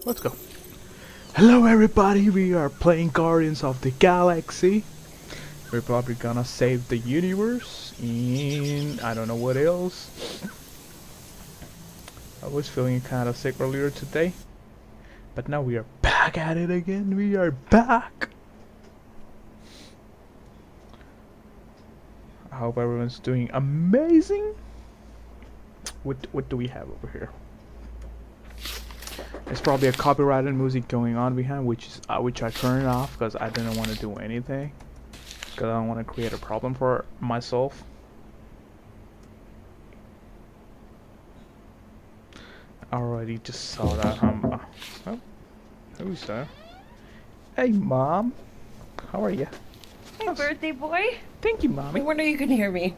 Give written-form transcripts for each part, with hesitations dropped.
Let's go. Hello everybody, we are playing Guardians of the Galaxy. We're probably gonna save the universe and I don't know what else. I was feeling kind of sick earlier today, but now we are back at it again. We are back. I hope everyone's doing amazing. What do we have over here? There's probably a copyrighted music going on behind, which I turned off because I didn't want to do anything, because I don't want to create a problem for myself. I already just saw that. Oh, who's that? Hey, Mom. How are you? Hey, birthday boy. Thank you, Mommy. I wonder you can hear me.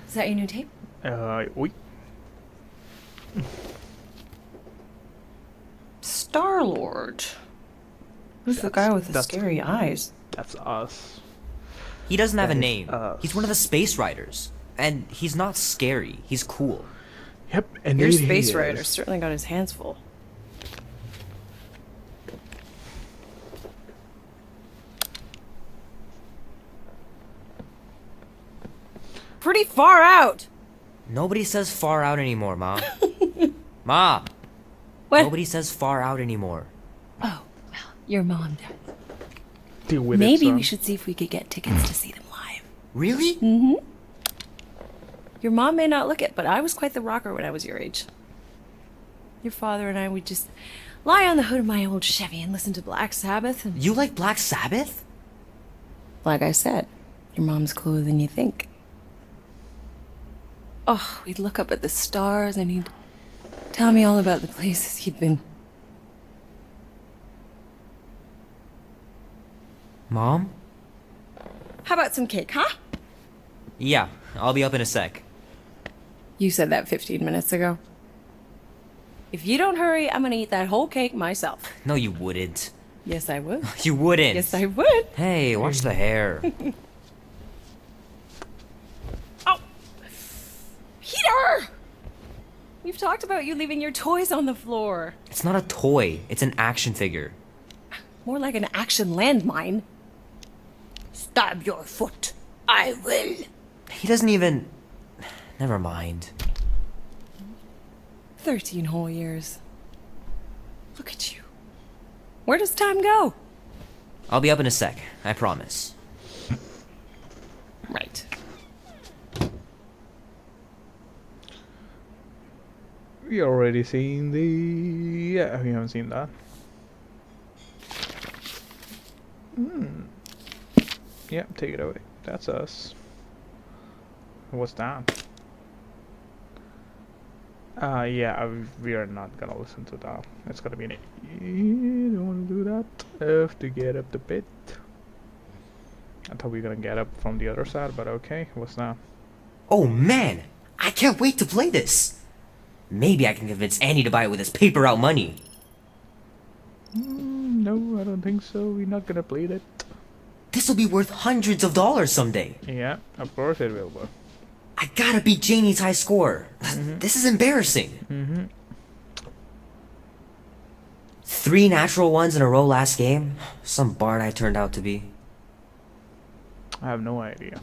Is that your new tape? Wait. Star-Lord. Who's the guy with the scary eyes? That's us. He doesn't have a That is name. us. He's one of the space riders. And he's not scary. He's cool. Yep, and Your indeed he space is. rider certainly got his hands full. Pretty far out. Nobody says far out anymore, Ma. Ma! What? Nobody says far out anymore. Oh, well, your mom does. Deal with it, Maybe son. we should see if we could get tickets to see them live. Really? Mm-hmm. Your mom may not look it, but I was quite the rocker when I was your age. Your father and I would just lie on the hood of my old Chevy and listen to Black Sabbath. And You like Black Sabbath? like I said, your mom's cooler than you think. Oh, we'd look up at the stars and he'd tell me all about the places he'd been. Mom? How about some cake, huh? Yeah, I'll be up in a sec. You said that 15 minutes ago. If you don't hurry, I'm gonna eat that whole cake myself. No, you wouldn't. Yes, I would. You wouldn't. Yes, I would. Hey, watch the hair. Oh! Peter! We've talked about you leaving your toys on the floor. It's not a toy. It's an action figure. More like an action landmine. Stab your foot. I will. He doesn't even... Never mind. 13 whole years. Look at you. Where does time go? I'll be up in a sec. I promise. Right. We already seen the... Yeah, we haven't seen that. Yeah, take it away. That's us. What's that? We are not gonna listen to that. It's gonna be an... don't wanna do that. Have to get up the pit. I thought we were gonna get up from the other side, but okay. What's that? Oh man! I can't wait to play this! Maybe I can convince Andy to buy it with his paper out money. No, I don't think so. We're not gonna play that. This'll be worth hundreds of dollars someday. Yeah, of course it will, but... I gotta beat Janie's high score. This is embarrassing. 3 natural ones in a row last game? Some bard I turned out to be. I have no idea.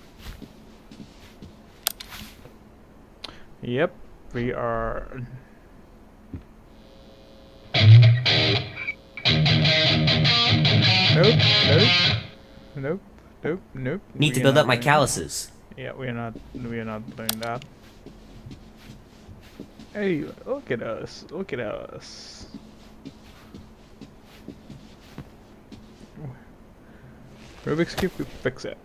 Yep, we are... Nope. Need to We are build not up my doing that. calluses. Yeah, we are not doing that. Hey, look at us. Look at us. Rubik's Cube, we fix it.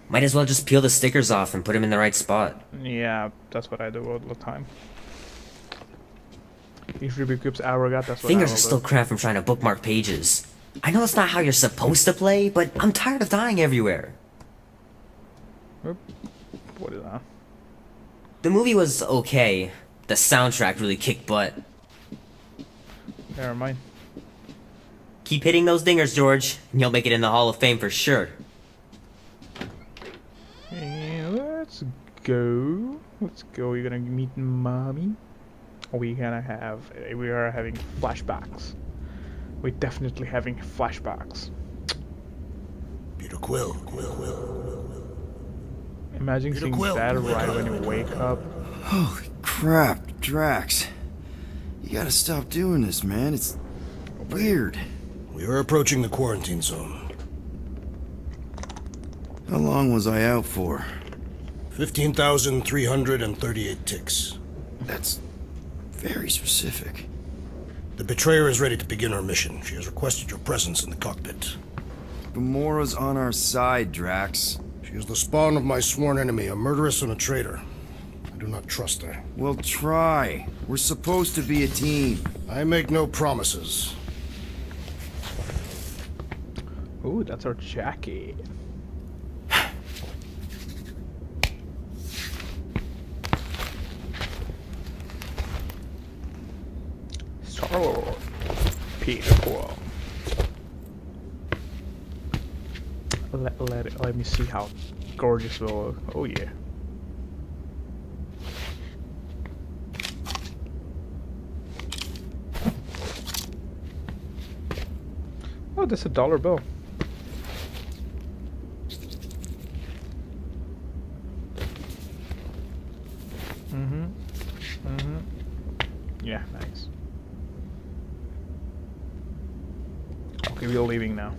Might as well just peel the stickers off and put them in the right spot. Yeah, that's what I do all the time. If Rubik's Cube's arrogant, that's what Fingers I are will still do. cramped from trying to bookmark pages. I know it's not how you're supposed to play, but I'm tired of dying everywhere. Oop. What is that? The movie was okay. The soundtrack really kicked butt. Never mind. Keep hitting those dingers, George, and you'll make it in the Hall of Fame for sure. And let's go. Let's go. You're gonna meet mommy. we are having flashbacks. We're definitely having flashbacks. Peter Quill. Imagine Peter seeing Quill, that wake right up. when you wake up. Holy crap, Drax. You gotta stop doing this, man. It's weird. We are approaching the quarantine zone. How long was I out for? 15,338 ticks. That's very specific. The Betrayer is ready to begin her mission. She has requested your presence in the cockpit. Gamora's on our side, Drax. She is the spawn of my sworn enemy, a murderess and a traitor. I do not trust her. Well, try. We're supposed to be a team. I make no promises. Ooh, that's our jacket. Star-Lord. Peter Quill. Let me see how gorgeous we'll look. Oh yeah. Oh, that's a dollar bill. Yeah, nice. Okay, we're leaving now.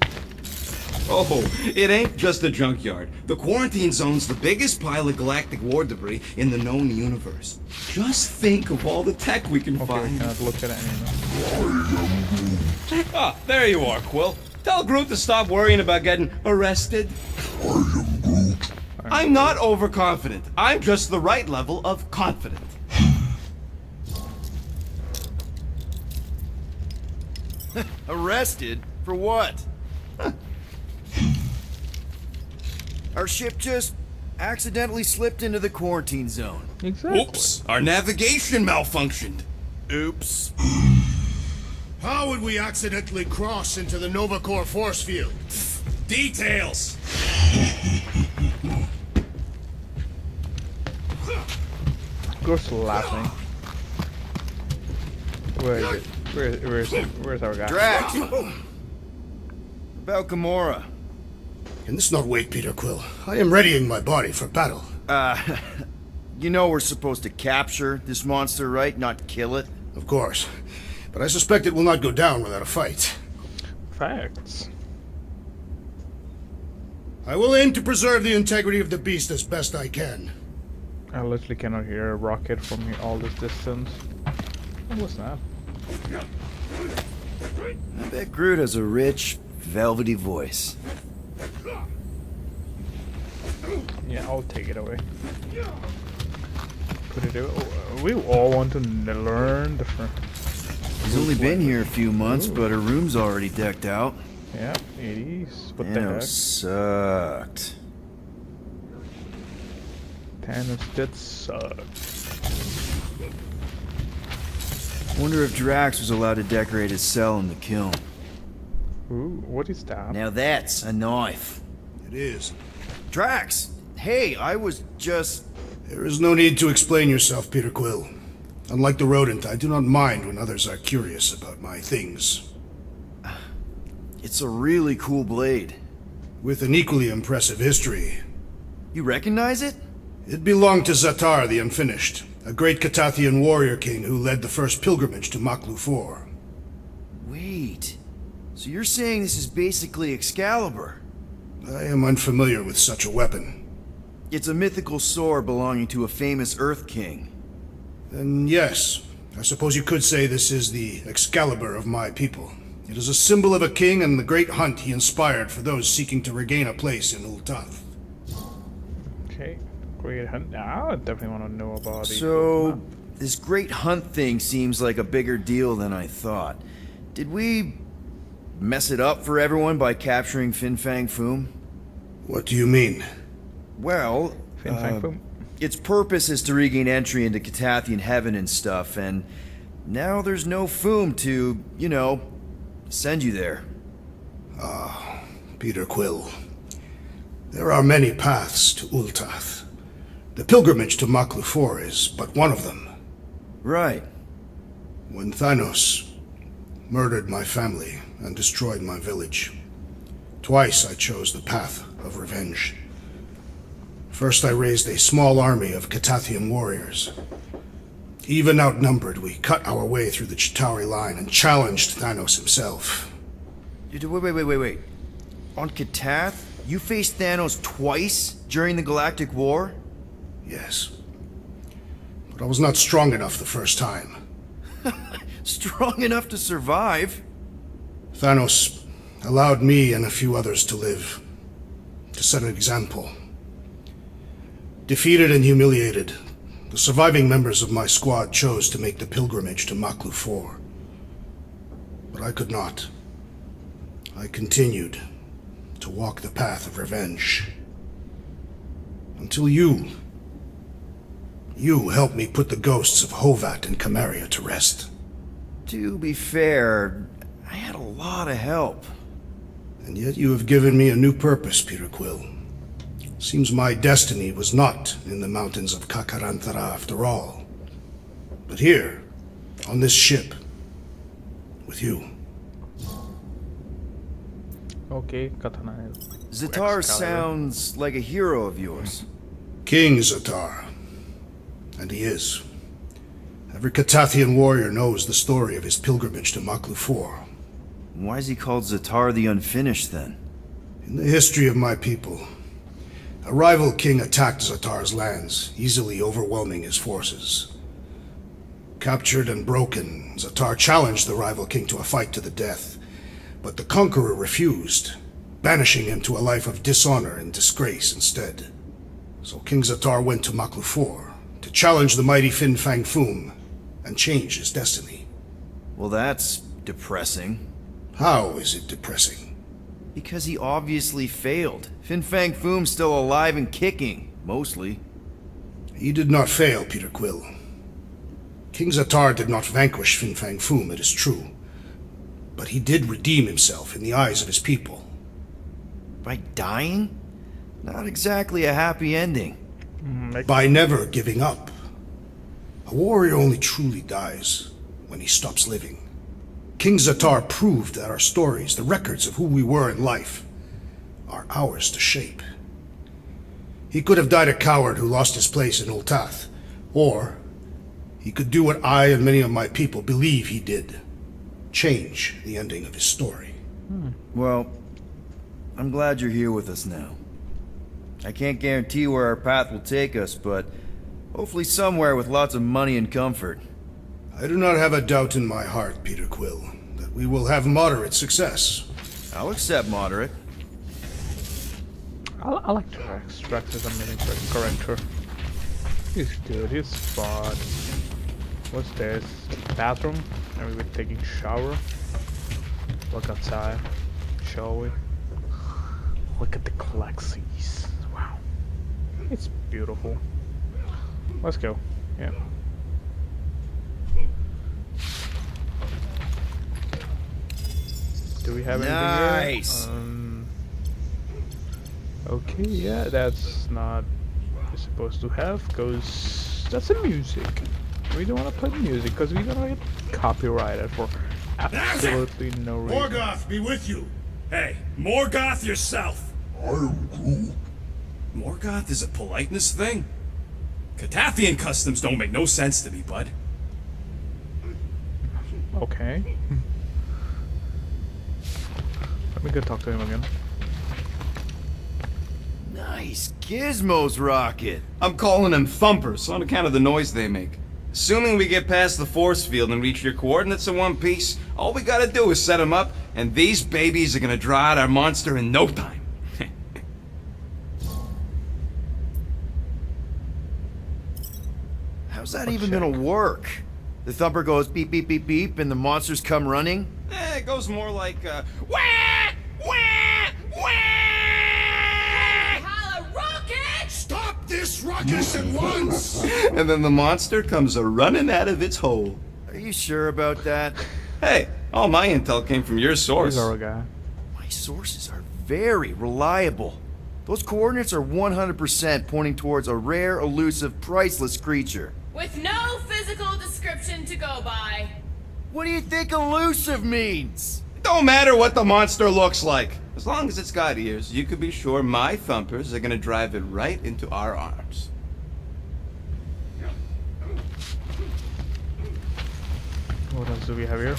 Oh, it ain't just a junkyard. The quarantine zone's the biggest pile of galactic war debris in the known universe. Just think of all the tech we can Okay, we find. cannot look at it anymore. Ah, there you are, Quill. Tell Groot to stop worrying about getting arrested. I'm not overconfident. I'm just the right level of confident. Arrested? For what? Our ship just accidentally slipped into the quarantine zone. Exactly. Oops, our navigation malfunctioned. Oops. How would we accidentally cross into the Nova Corps force field? Details. Groot's laughing. Where is it? Where's our guy? Drax! About Gamora. Can this not wait, Peter Quill? I am readying my body for battle. You know we're supposed to capture this monster, right? Not kill it? Of course. But I suspect it will not go down without a fight. Facts. I will aim to preserve the integrity of the beast as best I can. I literally cannot hear a rocket from here all this distance. What was that? I bet Groot has a rich, velvety voice. Yeah, I'll take it away. Put it away. We all want to learn the He's only been here a few months, but her room's already decked out. Yeah, it is. What the Thanos heck? sucked. Thanos did suck. Wonder if Drax was allowed to decorate his cell in the kiln. Ooh, what is that? Now that's a knife. It is. Drax! Hey, I was just... There is no need to explain yourself, Peter Quill. Unlike the rodent, I do not mind when others are curious about my things. It's a really cool blade. With an equally impressive history. You recognize it? It belonged to Zatar the Unfinished, a great Catathian warrior king who led the first pilgrimage to Maklu 4. Wait. So you're saying this is basically Excalibur? I am unfamiliar with such a weapon. It's a mythical sword belonging to a famous Earth King. Then yes, I suppose you could say this is the Excalibur of my people. It is a symbol of a king and the great hunt he inspired for those seeking to regain a place in Ultath. Okay, great hunt. I definitely want to know about the. So, this great hunt thing seems like a bigger deal than I thought. Did we mess it up for everyone by capturing Fin Fang Foom? What do you mean? Well, Fin Fang Foom. its purpose is to regain entry into Catathian heaven and stuff, and now there's no Foom to, you know, send you there. Peter Quill. There are many paths to Ultath. The pilgrimage to Maklu 4 is but one of them. Right. When Thanos murdered my family and destroyed my village, twice I chose the path of revenge. First, I raised a small army of Catathian warriors. Even outnumbered, we cut our way through the Chitauri line and challenged Thanos himself. Wait. On Katath, you faced Thanos twice during the Galactic War? Yes. But I was not strong enough the first time. Strong enough to survive? Thanos allowed me and a few others to live, to set an example. Defeated and humiliated, the surviving members of my squad chose to make the pilgrimage to Maklu 4. But I could not. I continued to walk the path of revenge. Until you helped me put the ghosts of Hovat and Camaria to rest. To be fair, I had a lot of help. And yet you have given me a new purpose, Peter Quill. Seems my destiny was not in the mountains of Kakaranthara after all, but here, on this ship, with you. Okay, Katana. Zatar Excalibur. sounds like a hero of yours. King Zatar. And he is. Every Catathian warrior knows the story of his pilgrimage to Maklu 4. Why is he called Zatar the Unfinished then? In the history of my people, a rival king attacked Zatar's lands, easily overwhelming his forces. Captured and broken, Zatar challenged the rival king to a fight to the death, but the conqueror refused, banishing him to a life of dishonor and disgrace instead. So King Zatar went to Maklu 4 to challenge the mighty Fin Fang Foom and change his destiny. Well, that's depressing. How is it depressing? Because he obviously failed. Fin Fang Foom's still alive and kicking, mostly. He did not fail, Peter Quill. King Zatar did not vanquish Fin Fang Foom, it is true. But he did redeem himself in the eyes of his people. By dying? Not exactly a happy ending. By never giving up. A warrior only truly dies when he stops living. King Zatar proved that our stories, the records of who we were in life, are ours to shape. He could have died a coward who lost his place in Ultath, or he could do what I and many of my people believe he did. Change the ending of his story. Well, I'm glad you're here with us now. I can't guarantee where our path will take us, but hopefully somewhere with lots of money and comfort. I do not have a doubt in my heart, Peter Quill, that we will have moderate success. I'll accept moderate. I like Drax. Drax is a amazing character. He's good, he's fun. What's this? Bathroom? Are we taking shower? Look outside, shall we? Look at the galaxies. Wow. It's beautiful. Let's go. Yeah. Do we have anything Nice. here? Okay, yeah, that's not what we're supposed to have, because that's the music. We don't want to play music, because we're gonna get copyrighted for absolutely no reason. Morgoth be with you! Hey, Morgoth yourself! Morgoth is a politeness thing? Catathian customs don't make no sense to me, bud. Okay. Let me go talk to him again. Nice gizmos, Rocket. I'm calling them thumpers on account of the noise they make. Assuming we get past the force field and reach your coordinates in one piece, all we gotta do is set them up, and these babies are gonna draw out our monster in no time. How's that even gonna work? The thumper goes beep beep beep beep and the monsters come running? It goes more like, wah! Wah! Wah! Stop this ruckus at once! And then the monster comes a-running out of its hole. Are you sure about that? Hey, all my intel came from your source. He's our guy. My sources are very reliable. Those coordinates are 100% pointing towards a rare, elusive, priceless creature. With no physical description to go by. What do you think elusive means? Don't matter what the monster looks like. As long as it's got ears, you could be sure my thumpers are gonna drive it right into our arms. What else do we have here?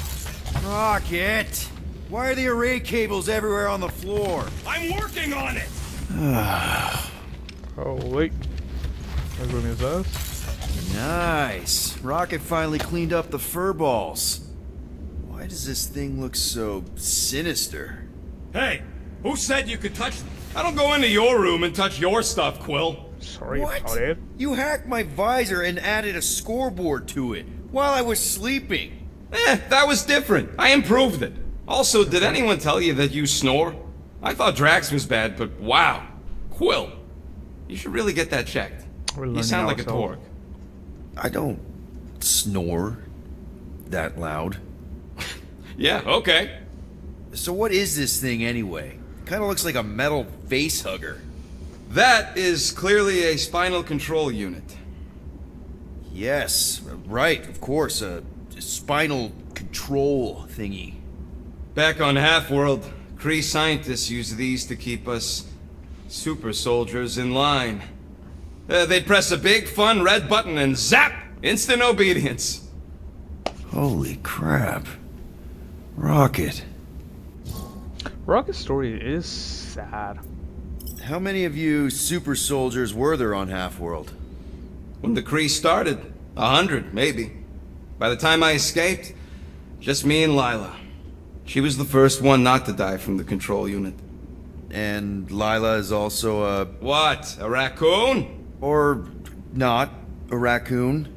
Rocket! Why are the array cables everywhere on the floor? I'm working on it! Oh wait. What room is this? Nice. Rocket finally cleaned up the fur balls. Why does this thing look so sinister? Hey, who said you could touch them? I don't go into your room and touch your stuff, Quill. Sorry What? about it. You hacked my visor and added a scoreboard to it while I was sleeping. That was different. I improved it. Also, did anyone tell you that you snore? I thought Drax was bad, but wow. Quill, you should really get that checked. We're You learning sound like a ourselves. Torg. I don't snore that loud. Yeah, okay. So what is this thing anyway? Kind of looks like a metal face hugger. That is clearly a spinal control unit. Yes, right, of course, a spinal control thingy. Back on Half-World, Kree scientists use these to keep us super soldiers in line. They'd press a big, fun red button and zap! Instant obedience. Holy crap. Rocket. Rocket's story is sad. How many of you super soldiers were there on Half-World? When the Kree started, 100, maybe. By the time I escaped, just me and Lila. She was the first one not to die from the control unit. And Lila is also a... What, a raccoon? or not, a raccoon?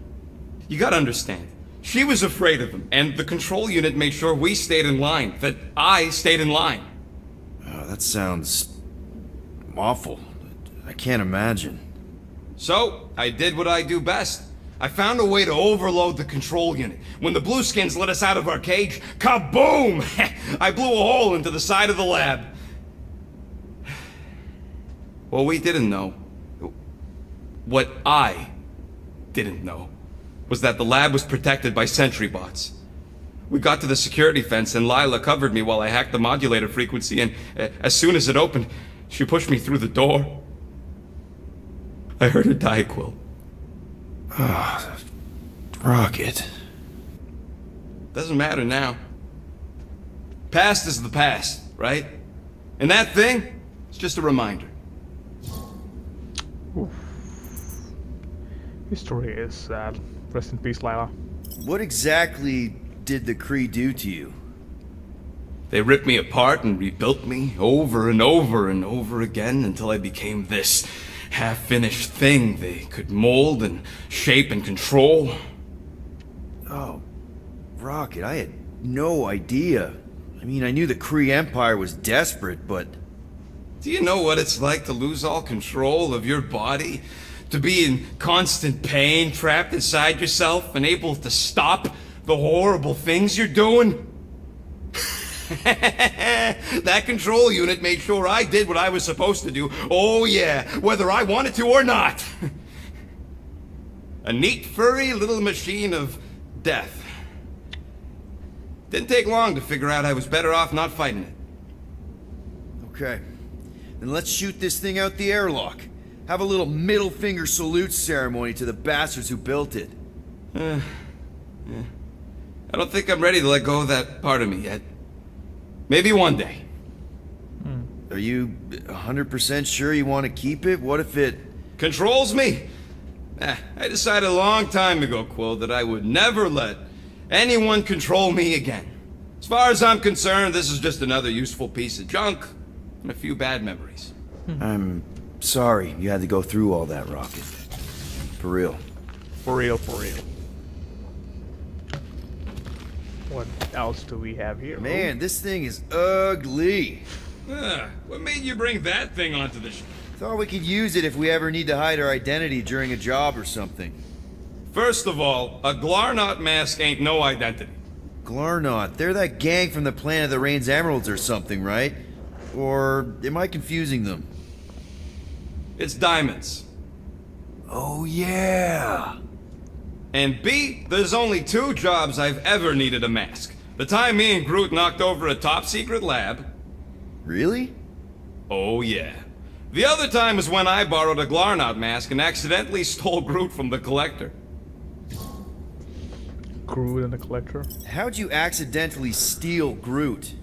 You gotta understand. She was afraid of him, and the control unit made sure we stayed in line, that I stayed in line. Oh, that sounds... awful. I can't imagine. So, I did what I do best. I found a way to overload the control unit. When the Blueskins let us out of our cage, kaboom! I blew a hole into the side of the lab. What we didn't know, what I didn't know, was that the lab was protected by sentry bots. We got to the security fence and Lila covered me while I hacked the modulator frequency, and as soon as it opened, she pushed me through the door. I heard her die, Quill. Rocket. Doesn't matter now. Past is the past, right? And that thing, it's just a reminder. His story is sad. Rest in peace, Lila. What exactly did the Kree do to you? They ripped me apart and rebuilt me over and over and over again until I became this half-finished thing they could mold and shape and control. Oh, Rocket, I had no idea. I mean, I knew the Kree Empire was desperate, but... Do you know what it's like to lose all control of your body? To be in constant pain, trapped inside yourself, unable to stop the horrible things you're doing? That control unit made sure I did what I was supposed to do. Oh yeah, whether I wanted to or not. A neat, furry little machine of death. Didn't take long to figure out I was better off not fighting it. Okay. Then let's shoot this thing out the airlock. Have a little middle finger salute ceremony to the bastards who built it. I don't think I'm ready to let go of that part of me yet. Maybe one day. Are you 100% sure you want to keep it? What if it... Controls me? I decided a long time ago, Quill, that I would never let anyone control me again. As far as I'm concerned, this is just another useful piece of junk and a few bad memories. I'm sorry you had to go through all that, Rocket. For real. For real, for real. What else do we have here? Man, this thing is ugly. What made you bring that thing onto the ship? Thought we could use it if we ever need to hide our identity during a job or something. First of all, a Glarnot mask ain't no identity. Glarnot, they're that gang from the Planet of the Rain's Emeralds or something, right? Or am I confusing them? It's diamonds. Oh yeah! And B, there's only 2 jobs I've ever needed a mask. The time me and Groot knocked over a top-secret lab. Really? Oh yeah. The other time was when I borrowed a Glarnot mask and accidentally stole Groot from the Collector. Groot and the Collector. How'd you accidentally steal Groot?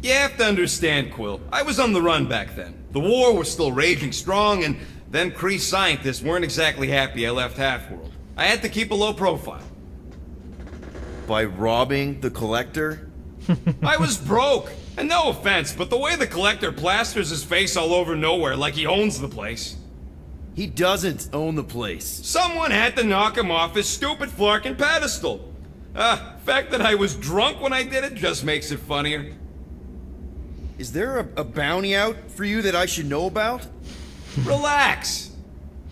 You have to understand, Quill. I was on the run back then. The war was still raging strong, and them Kree scientists weren't exactly happy I left Half-World. I had to keep a low profile. By robbing the Collector? I was broke. And no offense, but the way the Collector plasters his face all over nowhere like he owns the place. He doesn't own the place. Someone had to knock him off his stupid flarkin' pedestal. Fact that I was drunk when I did it just makes it funnier. Is there a bounty out for you that I should know about? Relax.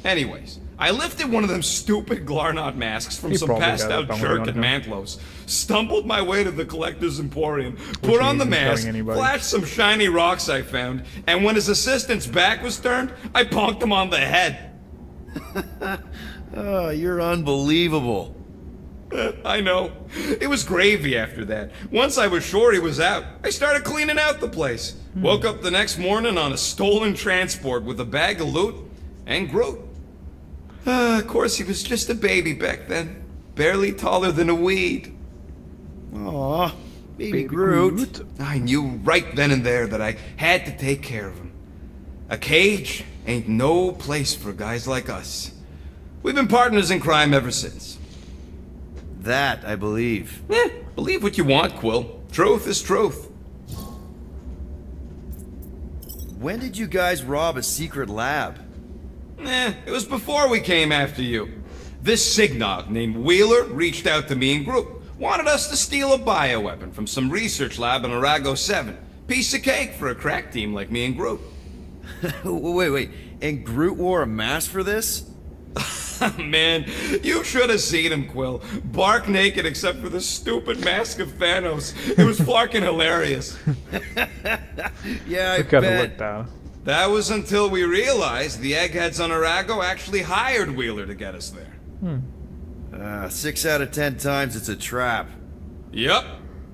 Anyways, I lifted one of them stupid Glarnot masks from He some probably passed got out it somewhere jerk on at him. Mantlos, stumbled my way to the Collector's Emporium, put on the isn't telling mask, anybody. flashed some shiny rocks I found, and when his assistant's back was turned, I bonked him on the head. Oh, you're unbelievable. I know. It was gravy after that. Once I was sure he was out, I started cleaning out the place. Woke up the next morning on a stolen transport with a bag of loot and Groot. Of course, he was just a baby back then. Barely taller than a weed. Aw, baby Groot. I knew right then and there that I had to take care of him. A cage ain't no place for guys like us. We've been partners in crime ever since. That I believe. Believe what you want, Quill. Truth is truth. When did you guys rob a secret lab? It was before we came after you. This Signog named Wheeler reached out to me and Groot. Wanted us to steal a bioweapon from some research lab in Arago 7. Piece of cake for a crack team like me and Groot. Wait. And Groot wore a mask for this? Man, you should have seen him, Quill. Bark naked except for the stupid mask of Thanos. It was fucking hilarious. Yeah, I Look at it bet. look down. That was until we realized the eggheads on Arago actually hired Wheeler to get us there. 6 out of 10 times it's a trap. Yup.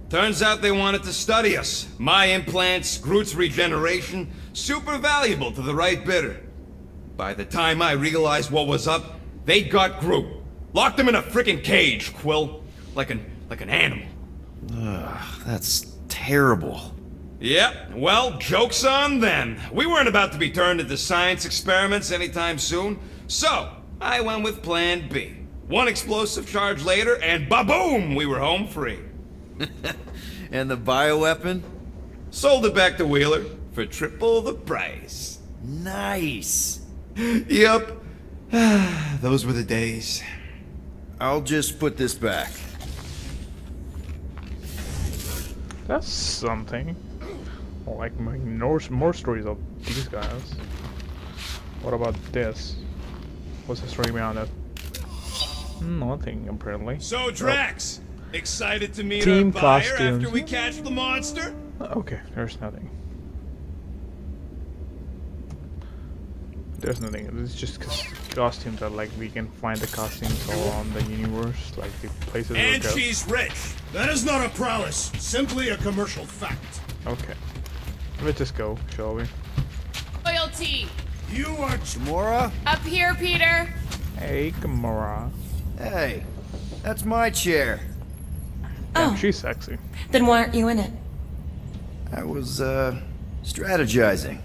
Turns out they wanted to study us. My implants, Groot's regeneration, super valuable to the right bidder. By the time I realized what was up, they'd got Groot. Locked him in a frickin' cage, Quill. Like an animal. That's terrible. Yep, well, joke's on them. We weren't about to be turned into science experiments anytime soon, so I went with Plan B. One explosive charge later, and ba-boom, we were home free. And the bioweapon? Sold it back to Wheeler for triple the price. Nice. Yep, those were the days. I'll just put this back. That's something. I like more stories of these guys. What about this? What's the story behind it? Nothing, apparently. So, Drax, excited to meet Team our buyer costumes. after we catch the monster? Okay, there's nothing. There's nothing. It's just costumes that like we can find the costumes all on the universe, like the places we And go. she's rich. That is not a prowess, simply a commercial fact. Okay. Let's just go, shall we? Loyalty. You are Gamora? Up here, Peter. Hey, Gamora. Hey, that's my chair. Damn, she's sexy. Then why aren't you in it? I was, strategizing.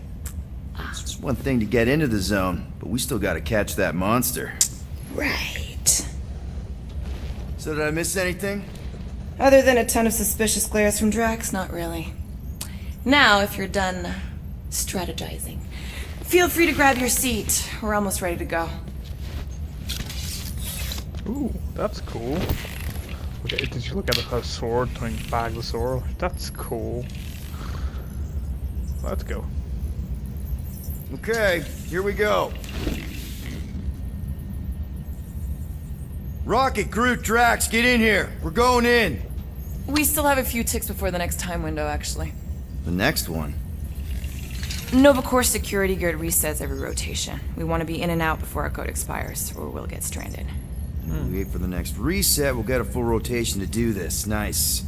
It's one thing to get into the zone, but we still gotta catch that monster. Right. So did I miss anything? Other than a ton of suspicious glares from Drax, not really. Now, if you're done strategizing, feel free to grab your seat. We're almost ready to go. Ooh, that's cool. Okay, did you look at her sword, turning back the sword? That's cool. Let's go. Okay, here we go. Rocket, Groot, Drax, get in here. We're going in. We still have a few ticks before the next time window, actually. The next one. Nova Corps security gear resets every rotation. We want to be in and out before our code expires, or we'll get stranded. We wait for the next reset, we'll get a full rotation to do this. Nice.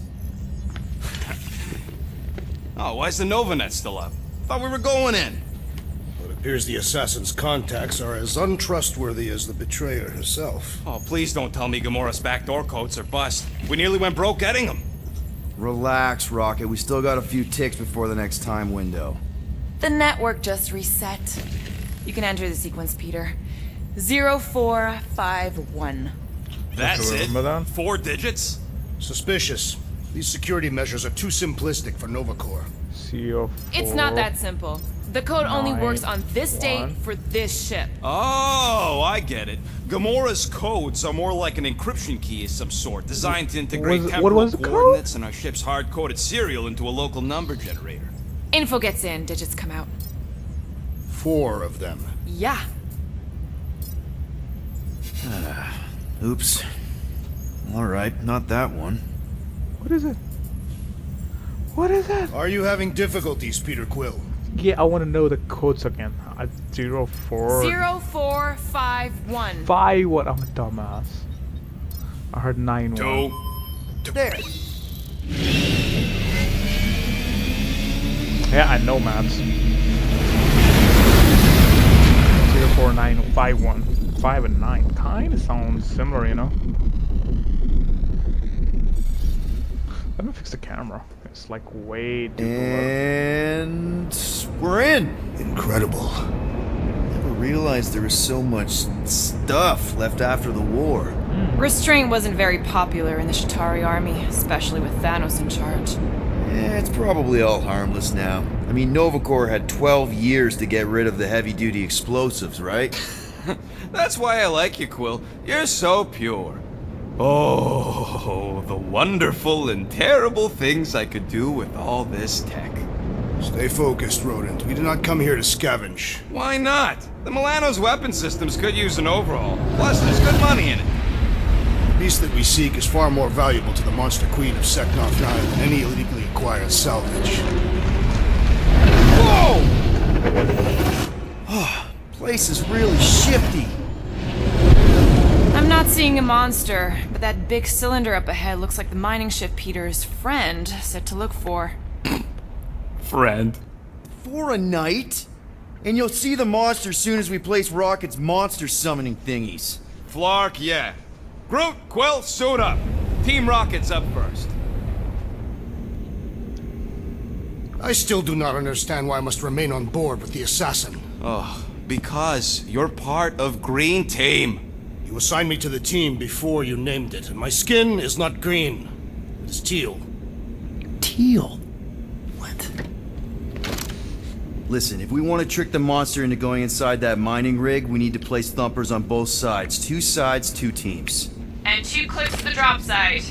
Oh, why's the Novanet still up? Thought we were going in. It appears the assassin's contacts are as untrustworthy as the betrayer herself. Oh, please don't tell me Gamora's backdoor codes are bust. We nearly went broke getting them. Relax, Rocket. We still got a few ticks before the next time window. The network just reset. You can enter the sequence, Peter. 0451. That's it? remember that? 4 digits? Suspicious. These security measures are too simplistic for Novacore. CO4. It's not that simple. The code only works 9, on this date 1. for this ship. Oh, I get it. Gamora's codes are more like an encryption key of some sort, designed to integrate What temporal was the code? coordinates and our ship's hard-coded serial into a local number generator. Info gets in, digits come out. 4 of them. Yeah. Oops. Alright, not that one. What is it? What is it? Are you having difficulties, Peter Quill? Yeah, I want to know the codes again. 04 0451. 5. What? I'm a dumbass. I heard 9 1. 2. There! Yeah, I know maths. 04951. 5 and 9 kind of sounds similar, you know. Let me fix the camera. It's like way too And we're in! Incredible. Never realized there was so much stuff left after the war. Restraint wasn't very popular in the Shatari army, especially with Thanos in charge. It's probably all harmless now. I mean, Novacore had 12 years to get rid of the heavy-duty explosives, right? That's why I like you, Quill. You're so pure. Oh, the wonderful and terrible things I could do with all this tech. Stay focused, Rodent. We did not come here to scavenge. Why not? The Milano's weapon systems could use an overhaul. Plus, there's good money in it. The beast that we seek is far more valuable to the Monster Queen of Seknov 9 than any illegally acquired salvage. Whoa! Place is really shifty. I'm not seeing a monster, but that big cylinder up ahead looks like the mining ship Peter's friend said to look for. Friend. For a night? And you'll see the monster soon as we place Rocket's monster summoning thingies. Flark, yeah. Groot, Quill, suit up. Team Rocket's up first. I still do not understand why I must remain on board with the assassin. Oh, because you're part of Green Team. You assigned me to the team before you named it, and my skin is not green. It is teal. Teal? What? Listen, if we want to trick the monster into going inside that mining rig, we need to place thumpers on both sides. 2 sides, 2 teams. And 2 clips to the drop side.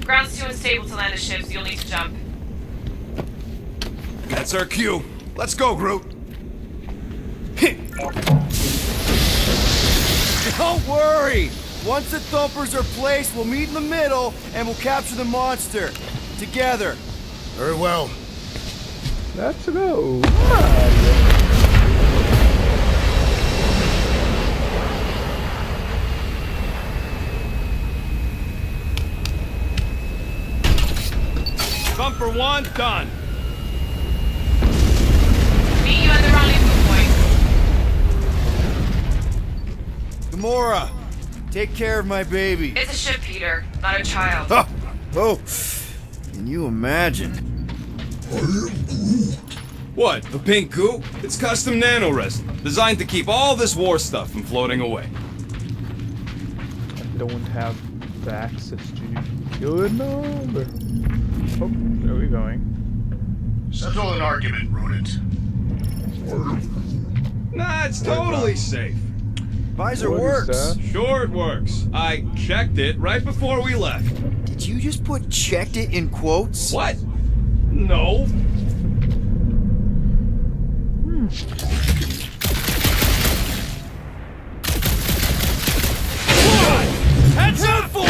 Ground's too unstable to land a ship, so you'll need to jump. That's our cue. Let's go, Groot. Don't worry! Once the thumpers are placed, we'll meet in the middle, and we'll capture the monster. Together. Very well. Let's go. Thumper 1, done. Meet you at the rendezvous point. Gamora, take care of my baby. It's a ship, Peter, not a child. Oh, can you imagine? What, the pink goo? It's custom nanoresin, designed to keep all this war stuff from floating away. I don't have the access to kill it number. Oh, where are we going? Settle an argument, Rodent. Nah, it's totally safe. Visor What is works. that? Sure it works. I checked it right before we left. Did you just put checked it in quotes? What? No. Heads up for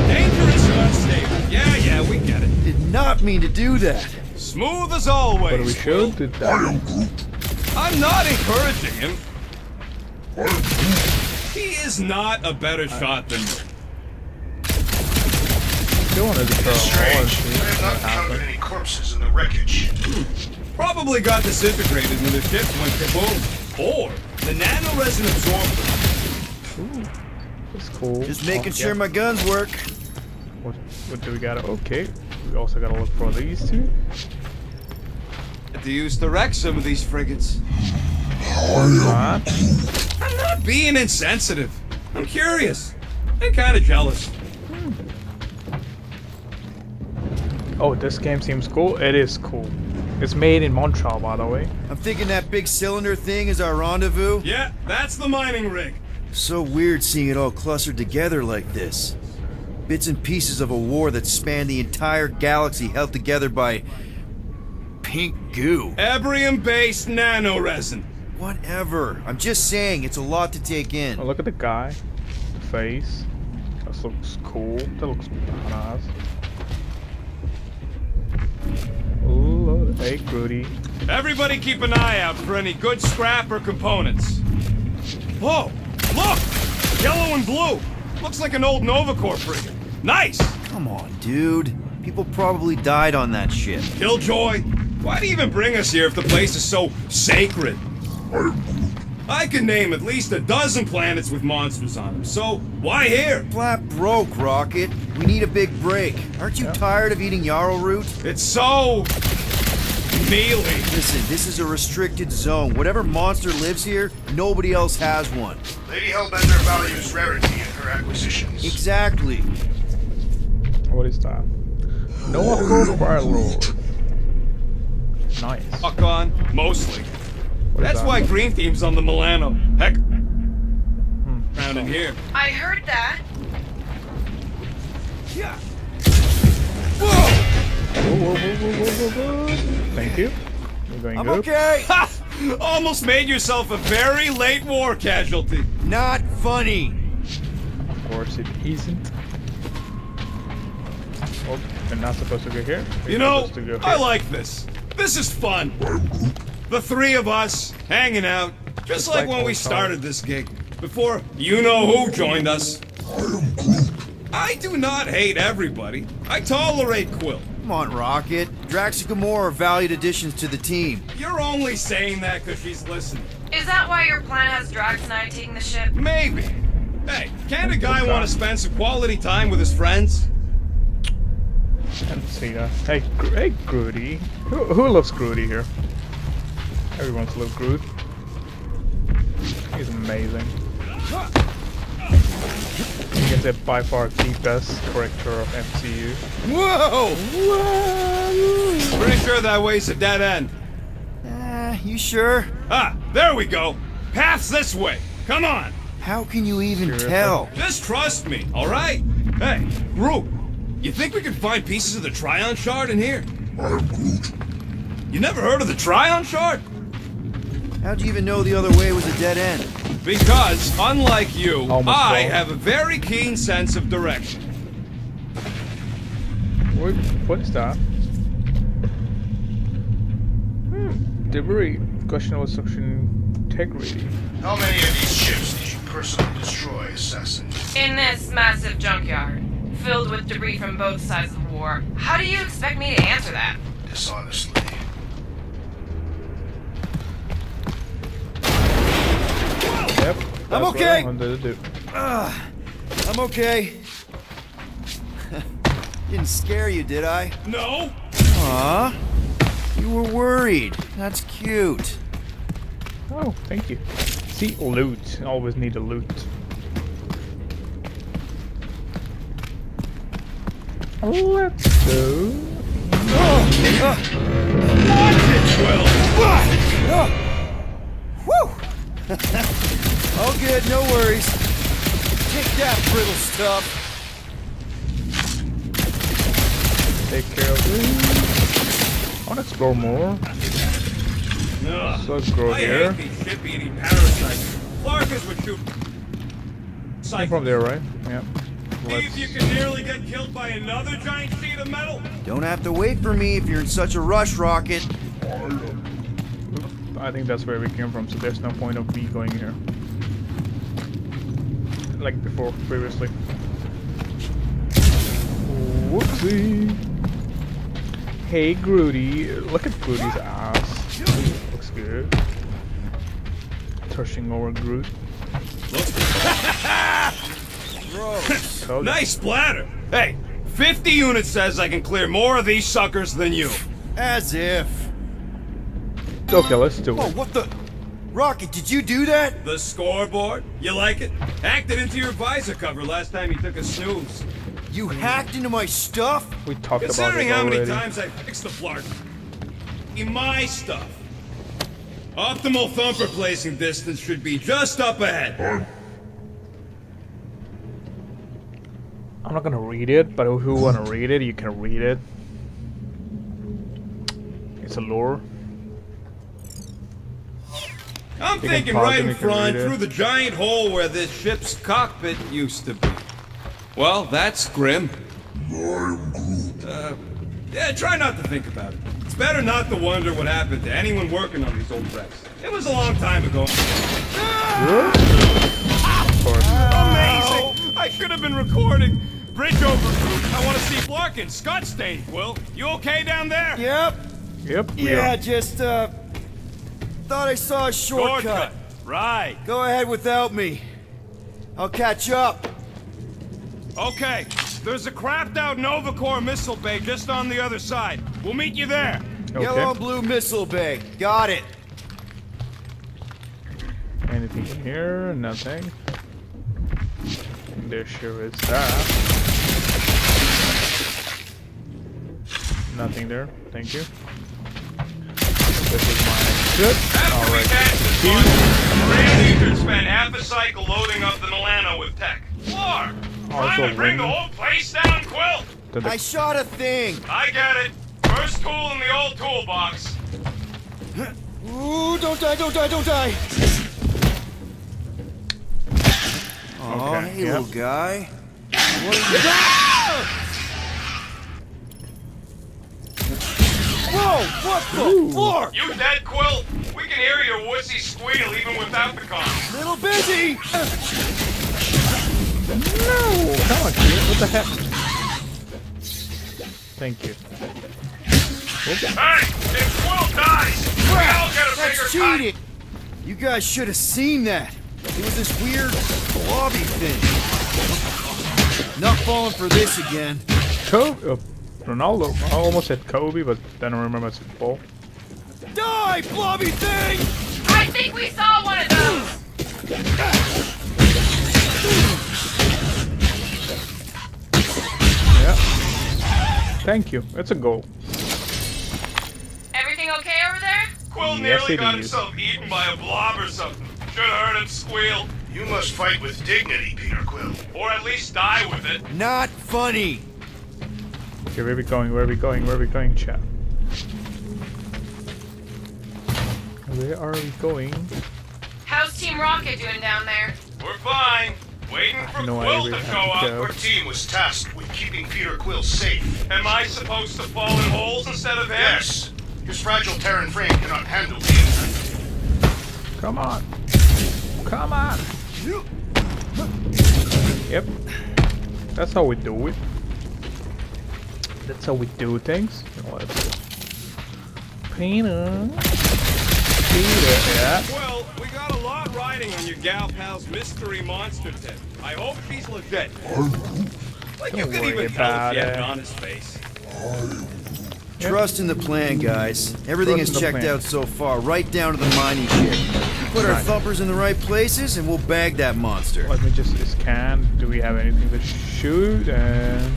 dangerous and unstable. Yeah, we get it. Did not mean to do that. Smooth as always. But we should do that. I'm not encouraging him. He is not a better shot than me. Still wanted to throw all and Strange. see I have what not found happened. any corpses in the wreckage. Probably got disintegrated when the ship went kaboom. Or the nanoresin absorbed them. Ooh, that's cool. Just making Oh, sure yeah. my guns work. What do we got? Okay, we also gotta look for these two. Had to use to wreck some of these frigates. What? I'm not being insensitive. I'm curious. And kind of jealous. Oh, this game seems cool. It is cool. It's made in Montreal, by the way. I'm thinking that big cylinder thing is our rendezvous. Yeah, that's the mining rig. So weird seeing it all clustered together like this. Bits and pieces of a war that spanned the entire galaxy held together by pink goo. Ebrium-based nanoresin. Whatever. I'm just saying, it's a lot to take in. Oh, look at the guy. The face. That looks cool. That looks badass. Ooh, hey, Groody. Everybody keep an eye out for any good scrap or components. Whoa! Look! Yellow and blue! Looks like an old Novacore frigate. Nice! Come on, dude. People probably died on that ship. Killjoy, why do you even bring us here if the place is so sacred? I can name at least a dozen planets with monsters on them, so why here? Flat broke, Rocket. We need a big break. Aren't you tired of eating yarrow root? It's so... mealy. Listen, this is a restricted zone. Whatever monster lives here, nobody else has one. Lady Hellbender values rarity in her acquisitions. Exactly. What is that? Novacore Firelord. Nice. Fuck on, mostly. What is That's that? why Green Team's on the Milano. Heck, round in here. I heard that. Yeah. Whoa, whoa, whoa, whoa, whoa, whoa, whoa. Thank you. You're going I'm good. okay. Ha! Almost made yourself a very late war casualty. Not funny. Of course it isn't. Oh, we're not supposed to go here. We're You know, supposed to go I here. like this. This is fun. The three of us hanging out, just like like when we old started this gig, before you-know-who joined us. I do not hate everybody. I tolerate Quill. Come on, Rocket. Drax and Gamora are valued additions to the team. You're only saying that because she's listening. Is that why your plan has Drax and I taking the ship? Maybe. Hey, can't a guy want to spend some quality time with his friends? And see that. Hey, hey, Groody. Who loves Groody here? Everyone's love Groot. He's amazing. You can say by far the best character of MCU. Whoa! Pretty sure that way's a dead end. You sure? Ah, there we go. Path's this way. Come on. How can you even Seriously? tell? Just trust me, all right? Hey, Groot, you think we can find pieces of the Tryon Shard in here? You never heard of the Tryon Shard? How'd you even know the other way was a dead end? Because, unlike you, Almost I wrong. have a very keen sense of direction. What is that? Debris. Questionable structural integrity. How many of these ships did you personally destroy, Assassin? In this massive junkyard, filled with debris from both sides of the war. How do you expect me to answer that? Dishonestly. Yep. I'm that's what okay. I wanted to do. I'm okay. Didn't scare you, did I? No? Aw. You were worried. That's cute. Oh, thank you. See, loot. Always need a loot. Let's go. Woo! All good, no worries. Take that, brittle stuff. Take care of this. I want to explore more. Ugh. So let's go I here. hate these ship-eating parasites. Clarkus would shoot. Came from there, right? Yeah. See if you can nearly get killed by another giant sheet of metal. Don't have to wait for me if you're in such a rush, Rocket. I think that's where we came from, so there's no point of me going here. like before, previously. Whoopsie. Hey, Groody. Look at Groody's ass. Looks good. Touching over Groot. Nice splatter. Hey, 50 units says I can clear more of these suckers than you. As if. Okay, let's do Whoa, it. what the? Rocket, did you do that? The scoreboard? You like it? Hacked it into your visor cover last time you took a snooze. You hacked into my stuff? We talked about Considering it how already. many times I fixed the flark. In my stuff. Optimal thumper placing distance should be just up ahead. I'm not gonna read it, but if you wanna read it, you can read it. It's a lore. I'm You can thinking pause right and in you can front, read it. through the giant hole where this ship's cockpit used to be. Well, that's grim. Yeah, try not to think about it. It's better not to wonder what happened to anyone working on these old wrecks. It was a long time ago. Of course. Amazing! I should have been recording. Bridge over, Groot. I want to see Flarkin. Scott stayed, Quill. You okay down there? Yep. Yep. we Yeah, are. just, thought I saw a shortcut. Right. Go ahead without me. I'll catch up. Okay. There's a crapped out Nova Corps missile bay just on the other side. We'll meet you there. Yellow Okay. and blue missile bay. Got it. Anything in here? Nothing. There sure is that. Nothing there. Thank you. This is my ship. After we Alright. catch this one, Randy could spend half a cycle loading up the Milano with tech. Floor! Also Trying to bring the wing. whole place down, Quill! To the I shot a thing. I get it. First tool in the old toolbox. Ooh, don't die, don't die, don't die. Aw, Okay, hey, yep. little guy. What are you... Whoa, what the? Floor! You dead, Quill? We can hear your wussy squeal even without the comms. Little busy. No! Come on, kid. What the heck? Thank you. Hey! If Quill dies, we all get a bigger That's cut. cheating. You guys should have seen that. It was this weird blobby thing. Not falling for this again. Ronaldo. I almost said Kobe, but then I remember it's football. Die, blobby thing! I think we saw one of those! Yeah. Thank you. It's a goal. Everything okay over there? Quill Yes, nearly it got is. himself eaten by a blob or something. Should have heard him squeal. You must fight with dignity, Peter Quill. Or at least die with it. Not funny. Okay, where are we going? Where are we going? Where are we going, chat? Where are we going? How's Team Rocket doing down there? We're fine. Waiting for No Quill idea to where show to up. go. Our team was tasked with keeping Peter Quill safe. Am I supposed to fall in holes instead of him? Yes. His fragile Terran frame cannot handle the impact. Come on. Come on. Yep. That's how we do it. That's how we do things. Let's Peter. Yeah. Well, we got a lot riding on your gal pal's mystery monster tip. I hope she's legit. Like you Don't could worry even tell about if she had it. it on his face. Trust in the plan, guys. Everything Trust is in the checked plan. out so far, right down to the mining ship. Put our Right. thumpers in the right places, and we'll bag that monster. Let me just scan. Do we have anything to shoot? And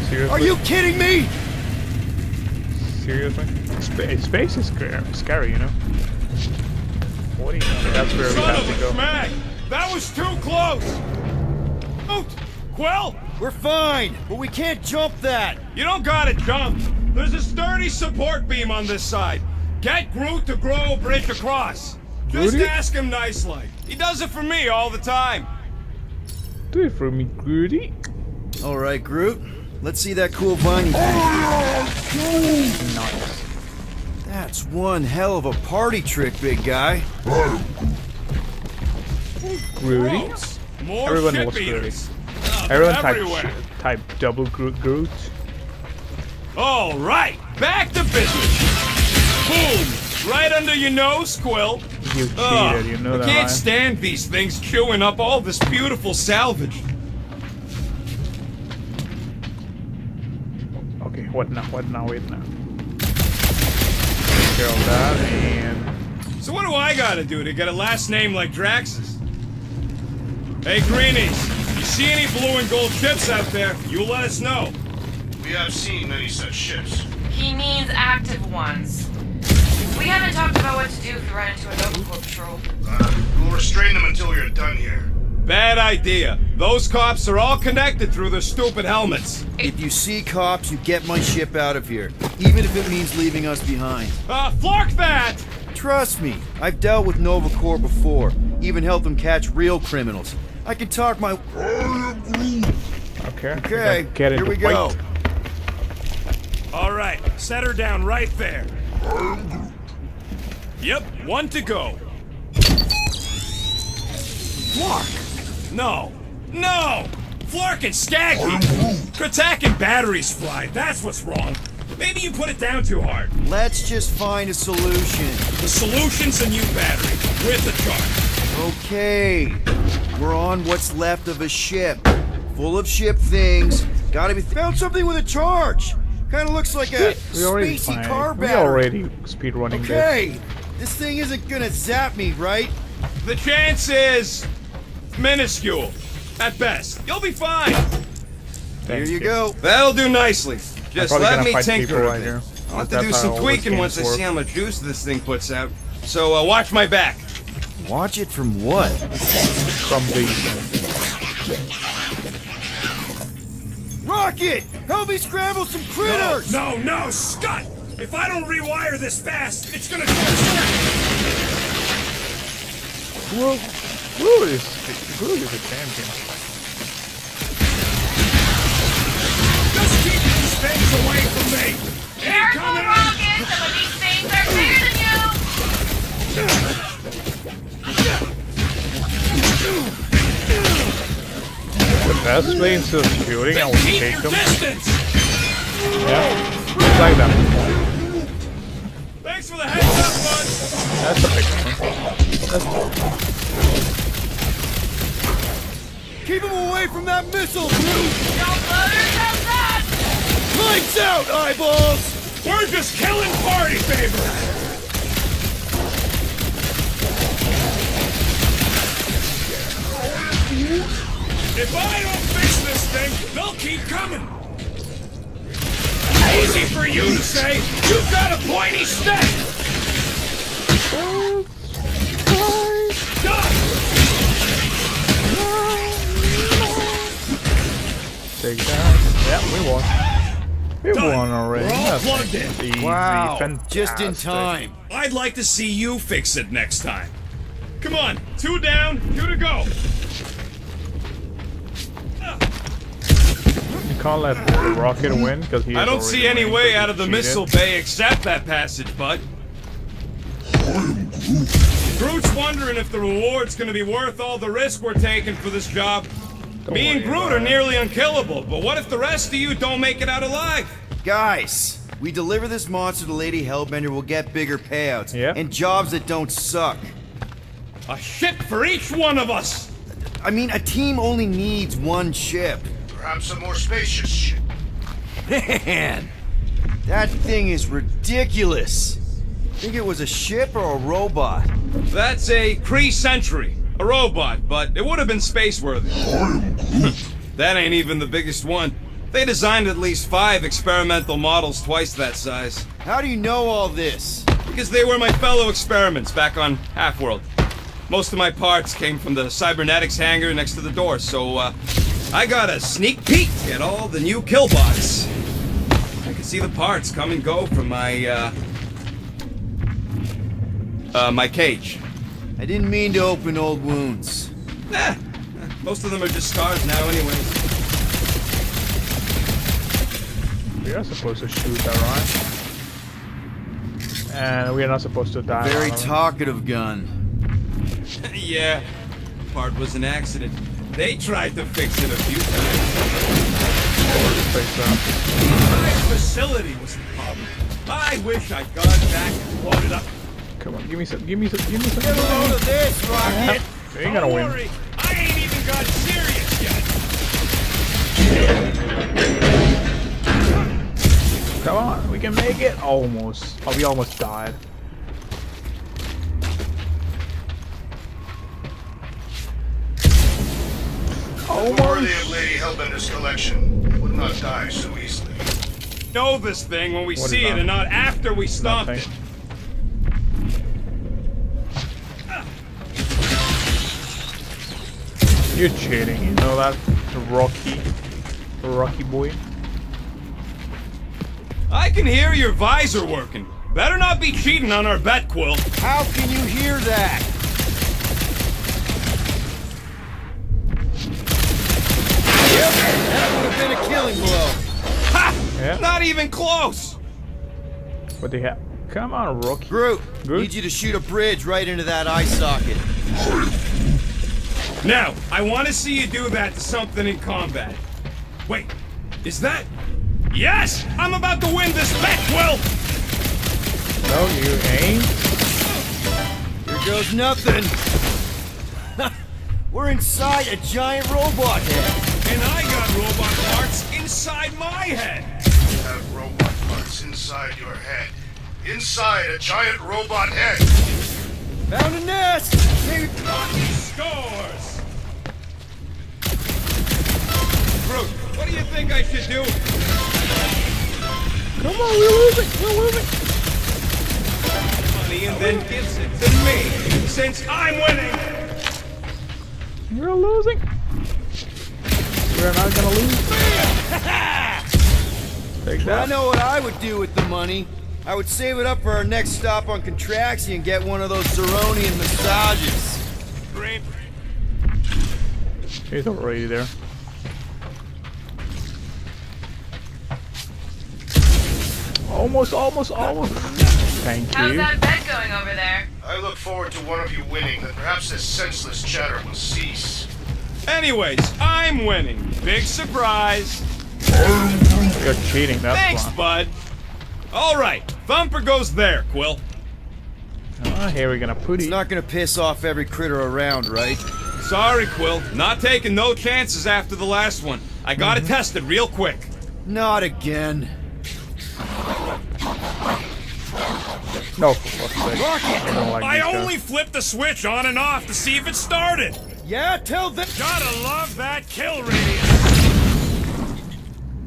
seriously? Are you kidding me? Seriously? Space is scary, you know? What do you know? That's where we Son have of to a go. smack! That was too close! Out! Quill! We're fine, but we can't jump that. You don't gotta jump. There's a sturdy support beam on this side. Get Groot to grow a bridge across. Just Groot? ask him nice-like. He does it for me all the time. Do it for me, Groody. All right, Groot. Let's see that cool viney thing. Nice. That's one hell of a party trick, big guy. Rudy? More Everyone ship knows Rudy. eaters. Everyone everywhere. type double Groot. All right, back to business. Boom! Right under your nose, Quill. You cheated, you know I that, can't right? stand these things chewing up all this beautiful salvage. Okay, what now? What now? Wait now. Take care of that and So what do I gotta do to get a last name like Drax's? Hey, Greenies, you see any blue and gold ships out there, you let us know. We have seen many such ships. He means active ones. We haven't talked about what to do if we run into a Novacorp patrol. We'll restrain them until you're done here. Bad idea. Those cops are all connected through their stupid helmets. If you see cops, you get my ship out of here, even if it means leaving us behind. Flark that! Trust me, I've dealt with Novacorp before, even helped them catch real criminals. I can talk my... okay. Okay, Get here into we go. fight. All right, set her down right there. Yep, one to go. Flark! No! No! Flark and Skaggy! Kratak and batteries fly, that's what's wrong. Maybe you put it down too hard. Let's just find a solution. The solution's a new battery, with a charge. Okay, we're on what's left of a ship. Full of ship things. Gotta be... Found something with a charge! Kinda looks like a We already spacey car we battery. already speedrunning this. Okay, this thing isn't gonna zap me, right? The chance is minuscule, at best. You'll be fine. Here you go. That'll do nicely. Just probably let gonna me fight tinker people with right it. here. I'll have to That's do how some all tweaking these once I games see how much juice this thing puts out. So watch my back. Watch it from what? From the Rocket! Help me scramble some critters! No, Scott! If I don't rewire this fast, it's gonna Groot is a champion. Just keep these things away from me! Careful, Rocket! Some of these things are bigger than The best way instead of shooting, I would Keep take your them. distance! Yeah, just like that. Thanks for the heads up, bud! That's a big one. Keep him away from that missile, Groot! Don't blow yourself up! Lights out, eyeballs! We're just killing party favors! If I don't fix this thing, they'll keep coming! Easy for you to say! You've got a pointy stick! Done! Take that. Yeah, we won. We Done. won already. We're all That's plugged in. easy, Wow, fantastic. just in time. I'd like to see you fix it next time. Come on, 2 down, 2 to go. You can't let Rocket win because he. I don't see any way out of the missile bay except that passage, bud. Groot's wondering if the reward's gonna be worth all the risk we're taking for this job. Me and Groot are nearly unkillable, but what if the rest of you don't make it out alive? Guys, we deliver this monster to Lady Hellbender, we'll get bigger payouts. Yeah. And jobs that don't suck. A ship for each one of us! I mean, a team only needs one ship. Perhaps a more spacious ship. Man, that thing is ridiculous. Think it was a ship or a robot? That's a Kree Sentry, a robot, but it would have been space-worthy. That ain't even the biggest one. They designed at least 5 experimental models twice that size. How do you know all this? Because they were my fellow experiments back on Half-World. Most of my parts came from the cybernetics hangar next to the door, so I got a sneak peek at all the new killbots. I could see the parts come and go from my my cage. I didn't mean to open old wounds. Most of them are just scars now anyways. We are supposed to shoot that, right? And we are not supposed to die. Very on it. talkative gun. Yeah, the part was an accident. They tried to fix it a few times. Fix that. My facility was the problem. I wish I'd gone back and loaded up. Come on, give me some, give me some, give me some. Get a load of this, Rocket! You ain't gonna win. Worry, I ain't even got serious yet. Come on, we can make it. Almost. Oh, we almost died. Worthy of Lady Hellbender's collection. It would not die so easily. Know this thing when we What see is it that? and not after we stomp it. Nothing. You're cheating, you know that? Rocky boy. I can hear your visor working. Better not be cheating on our bet, Quill. How can you hear that? Yep, that would have been a killing blow. Ha! Yeah. Not even close. What do you have? Come on, Rocky. Groot, Groot? need you to shoot a bridge right into that eye socket. Now, I want to see you do that to something in combat. Wait, is that... Yes! I'm about to win this bet, Quill! No, you ain't. Here goes nothing. We're inside a giant robot head. And I got robot parts inside my head. You have robot parts inside your head. Inside a giant robot head. Found a nest. Maybe Rocky scores! Groot, what do you think I should do? Come on, we're losing. We're losing. Money and then gives it to me, since I'm winning! We're losing. We're not gonna lose. Take I that. know what I would do with the money. I would save it up for our next stop on Contraxia and get one of those Zeronian massages. Green. He's already there. Almost. Thank How's you. that bet going over there? I look forward to one of you winning, then perhaps this senseless chatter will cease. Anyways, I'm winning. Big surprise. You're cheating, that's Thanks, why. bud. Alright, Thumper goes there, Quill. Here we're gonna put It's it. not gonna piss off every critter around, right? Sorry, Quill. Not taking no chances after the last one. I gotta test it real quick. Not again. No, for fuck's sake. Rocket! I don't like I these guys. only flipped the switch on and off to see if it started. Yeah, tell them. Gotta love that kill radius.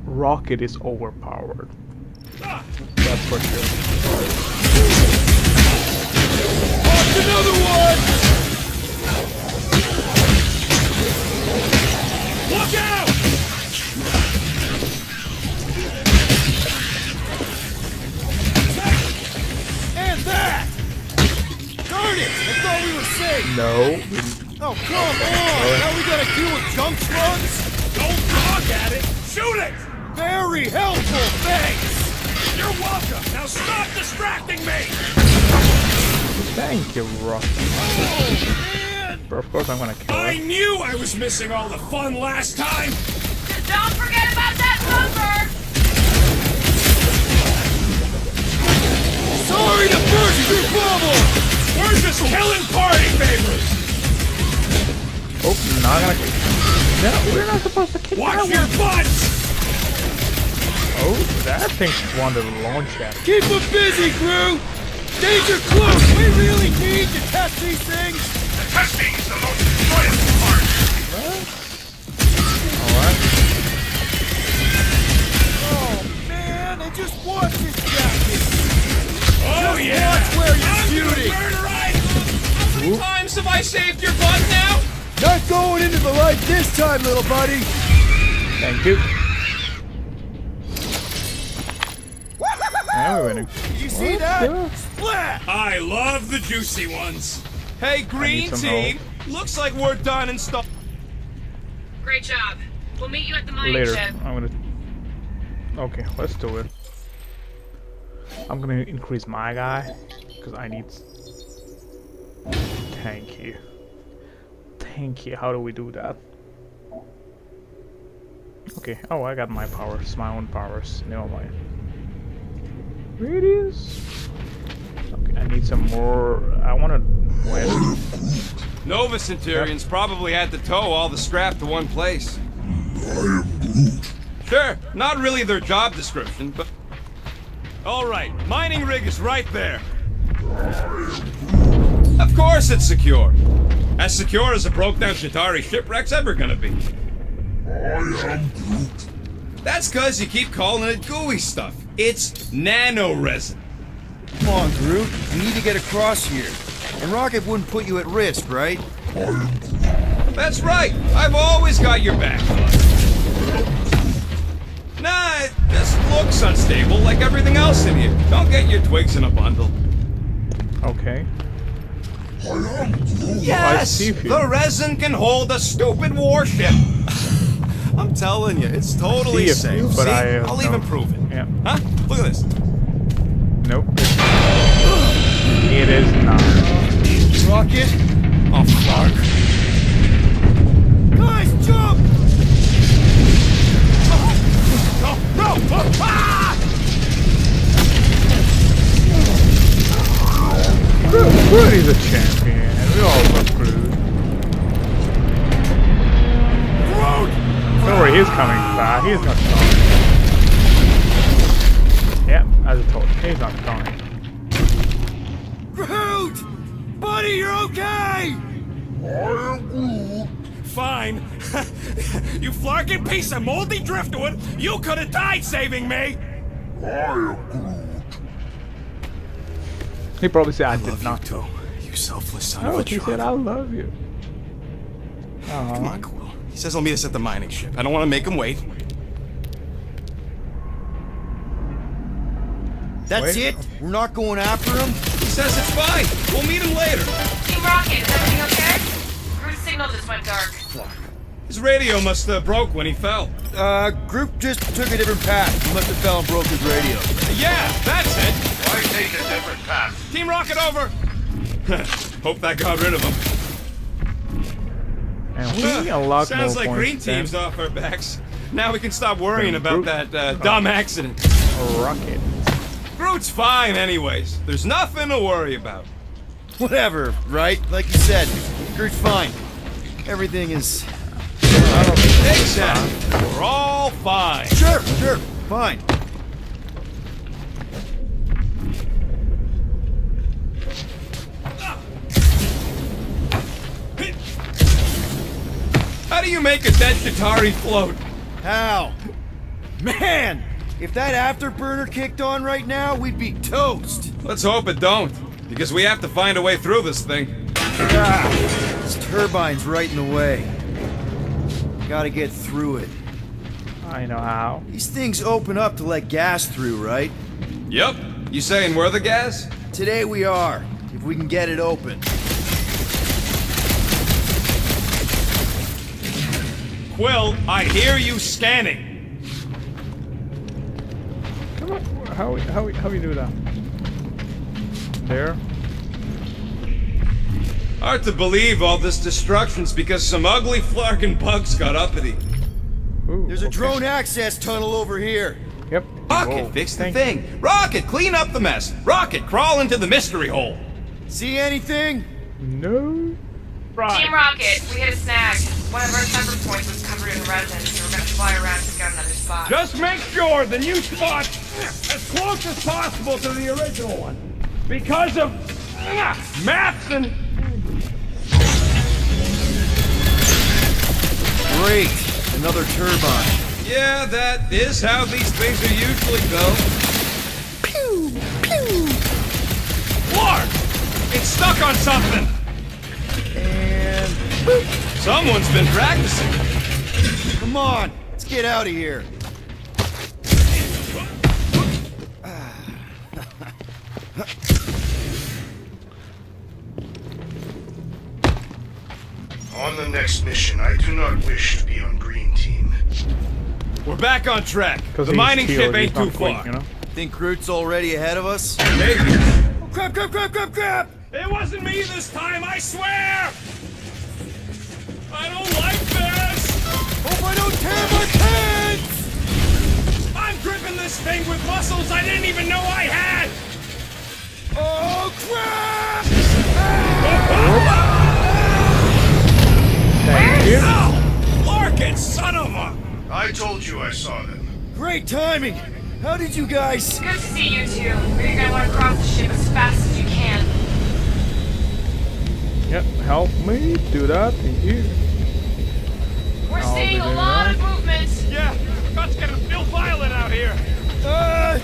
Rocket is overpowered. Ah, That's for sure. Watch another one! look out! And that! Darn it! I thought we were safe! No. Oh, come on! Now we gotta deal with junk slugs? Don't talk at it. Shoot it. Very helpful, thanks! You're welcome. Now stop distracting me. Thank you, Rocky. Man! But of course I'm gonna kill I him. knew I was missing all the fun last time. Don't forget about that bumper! Sorry to burst your bubble! We're just killing party favors. Oh, not gonna kill. No, we're not supposed to kill Watch that your one. butts. Oh, that thing's wanted to launch at. Keep them busy, crew! Danger close! We really need to test these things! The testing is the most enjoyable part. Alright. Oh, man! I just watched this jacket! Oh yeah. watch where you're I'm shooting. gonna murderize. How many times have I saved your butt now? Not going into the light this time, little buddy! Thank you. Now we're winning. Did you see that? Splat! I love the juicy ones. Hey, green some team. Looks like we're done and stuff. Great job. We'll meet you at the mining Later. shed. I'm gonna. Okay, let's do it. I'm gonna increase my guy because I need. Thank you. Thank you. How do we do that? Okay. Oh, I got my powers, my own powers. Never mind. Radius. Okay, I need some more. I want to west. Nova Centurions probably had to tow all the scrap to one place. Sure, not really their job description, but... Alright, mining rig is right there. Of course it's secure. As secure as a broke-down Chitauri shipwreck's ever gonna be. That's cause you keep calling it gooey stuff. It's nano-resin. Come on, Groot. You need to get across here. And Rocket wouldn't put you at risk, right? That's right. I've always got your back. Nah, it just looks unstable like everything else in here. Don't get your twigs in a bundle. Okay. Yes! you. The resin can hold a stupid warship. I'm telling you, it's totally See safe. you, but See? I'll even prove it. Yeah. Huh? Look at this. Nope. It is not. Rocket? Oh, fuck. Guys, jump! No! Ah! Groot is a champion. We all love Groot. Don't worry, he's coming back. He's not coming. Yep, as I told you, he's not coming. Groot! Buddy, you're okay! Fine. You flarkin' piece of moldy driftwood, you could have died saving me! He probably said I did not. Too, you selfless son Oh, he said I love you. Come on, Quill. He says he'll meet us at the mining ship. I don't want to make him wait. That's it? We're not going after him? He says it's fine. We'll meet him later. Team Rocket, is everything okay? Groot's signal just went dark. His radio must have broke when he fell. Groot just took a different path. He must have fell and broke his radio. Yeah, that's it. Why take a different path? Team Rocket over. Hope that got rid of him. And we unlock Sounds more like green points than team's off our backs. Now we can stop worrying Then about Groot- that dumb accident. a rocket. Groot's fine anyways. There's nothing to worry about. Whatever, right? Like you said, Groot's fine. Everything is... Exactly. We're all fine. Sure, fine. How do you make a dead Chitauri float? How? Man! If that afterburner kicked on right now, we'd be toast! Let's hope it don't, because we have to find a way through this thing. This turbine's right in the way. Gotta get through it. I know how. These things open up to let gas through, right? Yep. You saying we're the gas? Today we are, if we can get it open. Quill, I hear you scanning. Come on. How we do that? There. Hard to believe all this destruction's because some ugly flarkin' bugs got uppity. Ooh, There's a okay. drone access tunnel over here. Yep. Rocket, Whoa, fix the thank thing. Rocket, clean up the mess. Rocket, crawl into the mystery hole. See anything? you. No. Right. Team Rocket, we hit a snag. One of our temper points was covered in resin, so we're gonna fly around and scout another spot. Just make sure the new spot as close as possible to the original one. Because of maths and... Great! Another turbine. Yeah, that is how these things are usually built. Pew! Pew! Clark! It's stuck on something! And... boop! Someone's been practicing. Come on! Let's get out of here. On the next mission, I do not wish to be on Green Team. We're back on track. Because The mining ship ain't too far. You know? Think Groot's already ahead of us? Maybe. Oh, crap, crap, crap, crap, crap! It wasn't me this time, I swear! I don't like this! Hope I don't tear my pants! I'm gripping this thing with muscles I didn't even know I had! Oh, crap! Thank you. Oh! Larkin, son of a... I told you I saw them. Great timing! How did you guys... Good to see you two. But you're gonna want to cross the ship as fast as you can. Yep, help me do that. Thank you. We're I'll seeing be a doing lot that. of movement. Yeah, about to get real violent out here.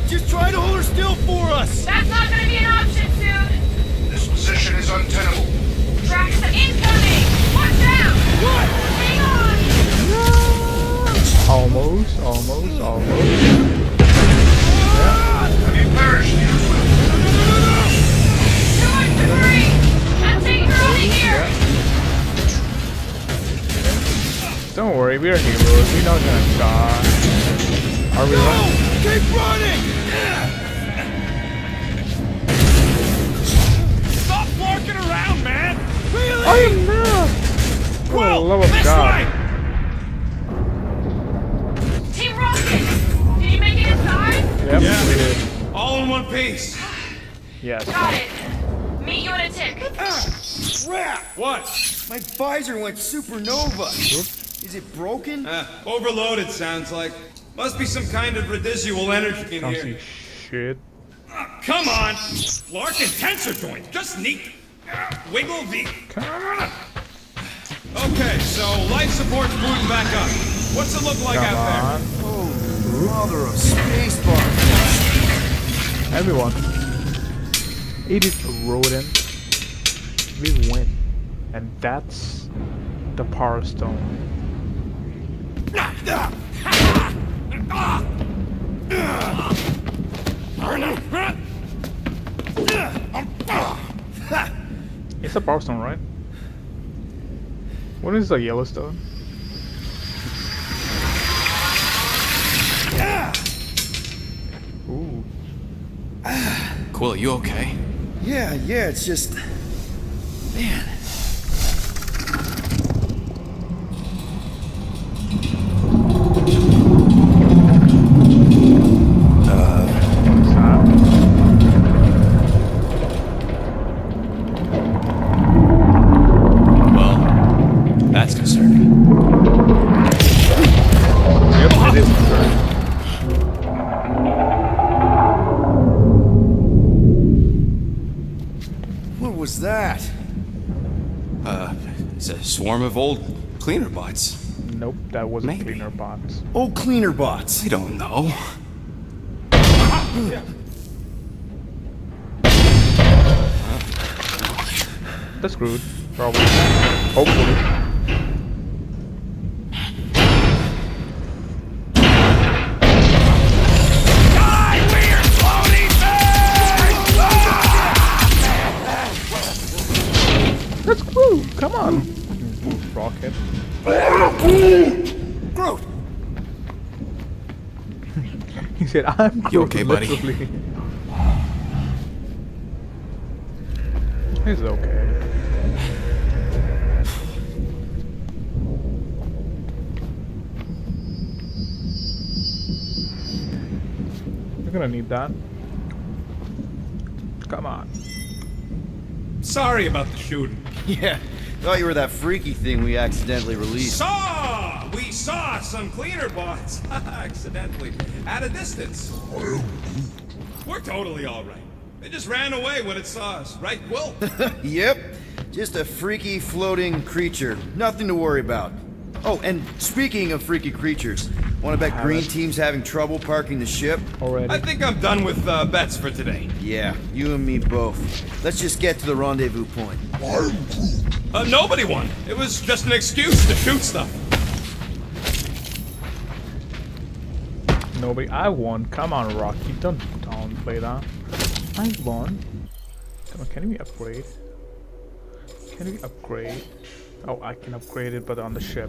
just try to hold her still for us! That's not gonna be an option soon. This position is untenable. Tracks incoming. Watch out. What? Hang on. Almost. Have you perished, Hughes? Too much debris. I'm taking her out of here. Don't worry, we are heroes. We're not gonna die. Are we running? Keep running! Stop flarking around, man! Really? I am not. For the love of This God. way! Team Rocket. Did you make it inside? Yep, Yeah. we did. All in one piece. Yes. Got it. Meet you in a tick. Crap! What? My visor went supernova. Is it broken? Overloaded, sounds like. Must be some kind of residual energy in Don't here. see shit. Come on! Larkin tensor joint. Just neat. Wiggle the... Come on. Okay, so life support's booting back up. What's it look like Come out on. Oh, mother of spacebar. Everyone. It is a rodent. We win. And that's the Power Stone. It's a Power Stone, right? What is the yellow stone? Ooh. there? Quill, you okay? Yeah, it's just... Man. What's that? Well, that's concerning. Yep, it is concerning. What was that? It's a swarm of old cleaner bots. Nope, that wasn't Maybe. cleaner bots. Oh, cleaner bots. I don't know. That's screwed, probably. Hopefully. That's screwed. Come on. Rocket. Groot! He said, "I'm You okay, buddy?" literally." He's okay. You're gonna need that. Come on. Sorry about the shooting. Yeah, thought you were that freaky thing we accidentally released. We saw some cleaner bots accidentally at a distance. We're totally all right. They just ran away when it saw us, right, Quill? Yep, just a freaky floating creature. Nothing to worry about. Oh, and speaking of freaky creatures, wanna bet Green Team's having trouble parking the ship? Already. I think I'm done with bets for today. Yeah, you and me both. Let's just get to the rendezvous point. Nobody won. It was just an excuse to shoot stuff. Nobody. I won. Come on, Rocky. Don't play that. I won. Come on, can we upgrade? Can we upgrade? Oh, I can upgrade it, but on the ship.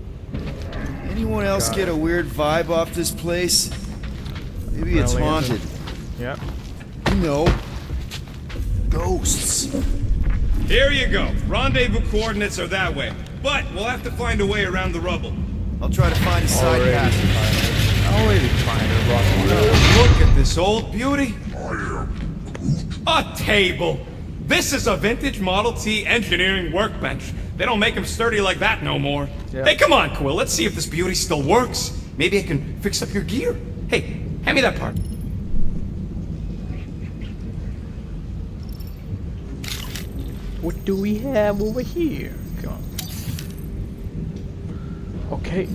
Anyone else get a weird vibe off this place? Maybe it's Really haunted. Yep. No. Ghosts. Here you go. Rendezvous coordinates are that way. But we'll have to find a way around the rubble. I'll try to find a side passage. Already find it, Rocky. Look at this old beauty. A table. This is a vintage Model T engineering workbench. They don't make them sturdy like that no more. Yeah. Hey, come on, Quill. Let's see if this beauty still works. Maybe I can fix up your gear. Hey, hand me that part. What do we have over here? Come on. Okay.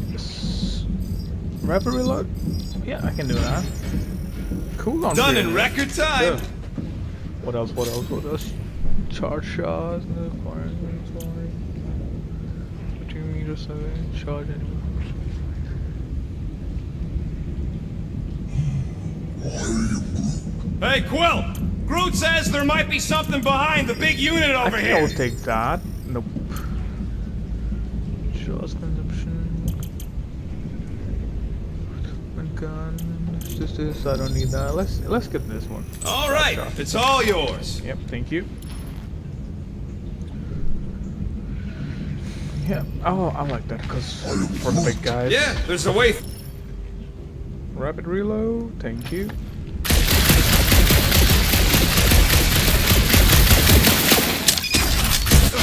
Rapid reload? Yeah, I can do that. Cool on Done grenade. in record time. Yeah. What else? What else? What else? Charge shots. No fire. 2 meters away. Charge anyway. Hey, Quill! Groot says there might be something behind the big unit I over think here. I will take that. Nope. Just consumption. One gun. Just this. I don't need that. Let's get this one. All right, it's all yours. Yep. Thank you. Yeah. Oh, I like that because for the big guys. Yeah, there's a way. Rapid reload. Thank you.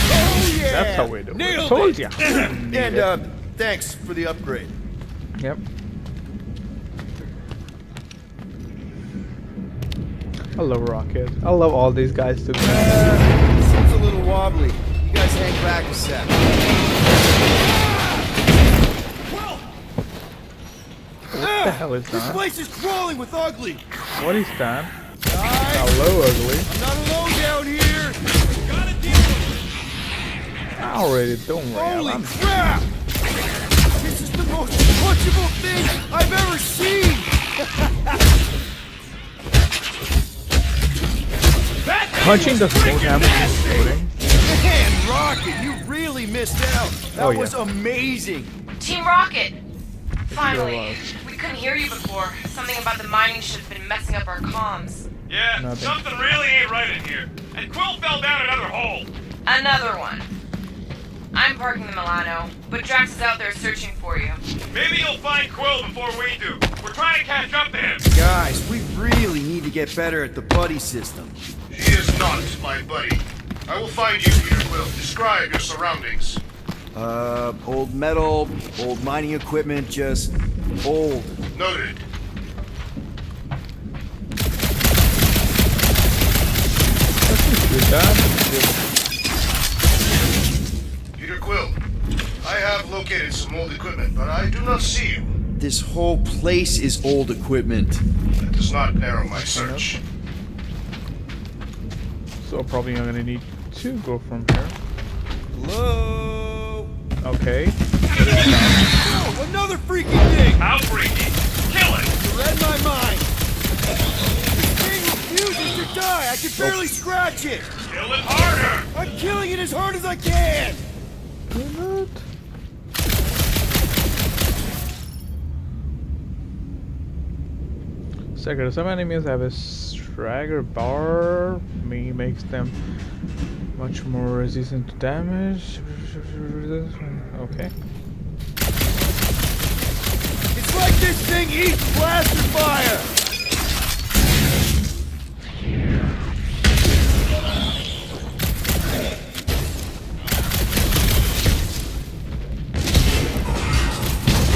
Oh yeah! That's how we do it. Nailed Told it! ya. And thanks for the upgrade. Yep. I love Rocket. I love all these guys too. Seems a little wobbly. You guys hang back a sec. What the hell is This that? place is crawling with ugly. What is that? Guys, Hello, ugly. I'm not alone down here. I already don't worry. Holy I'm crap! This is the most punchable thing I've ever seen. punching the full damage exploding. Man, Rocket, you really missed out. That Oh, yeah. was amazing. Team Rocket! Sure Finally. was. We couldn't hear you before. Something about the mining ship had been messing up our comms. Yeah, Nothing. something really ain't right in here. And Quill fell down another hole. Another one. I'm parking the Milano, but Drax is out there searching for you. Maybe you'll find Quill before we do. We're trying to catch up to him. Guys, we really need to get better at the buddy system. He is not my buddy. I will find you, Peter Quill. Describe your surroundings. Old metal, old mining equipment, just old. Noted. Good that. Peter Quill, I have located some old equipment, but I do not see you. This whole place is old equipment. That does not narrow my search. So probably I'm gonna need to go from here. Hello? Okay. Oh, another freaking thing! How freaky. Kill it. You read my mind. This thing refuses to die. I can barely scratch it. Kill it harder. I'm killing it as hard as I can. What? Second, some enemies have a stagger bar. Makes them much more resistant to damage. Okay. It's like this thing eats blaster fire.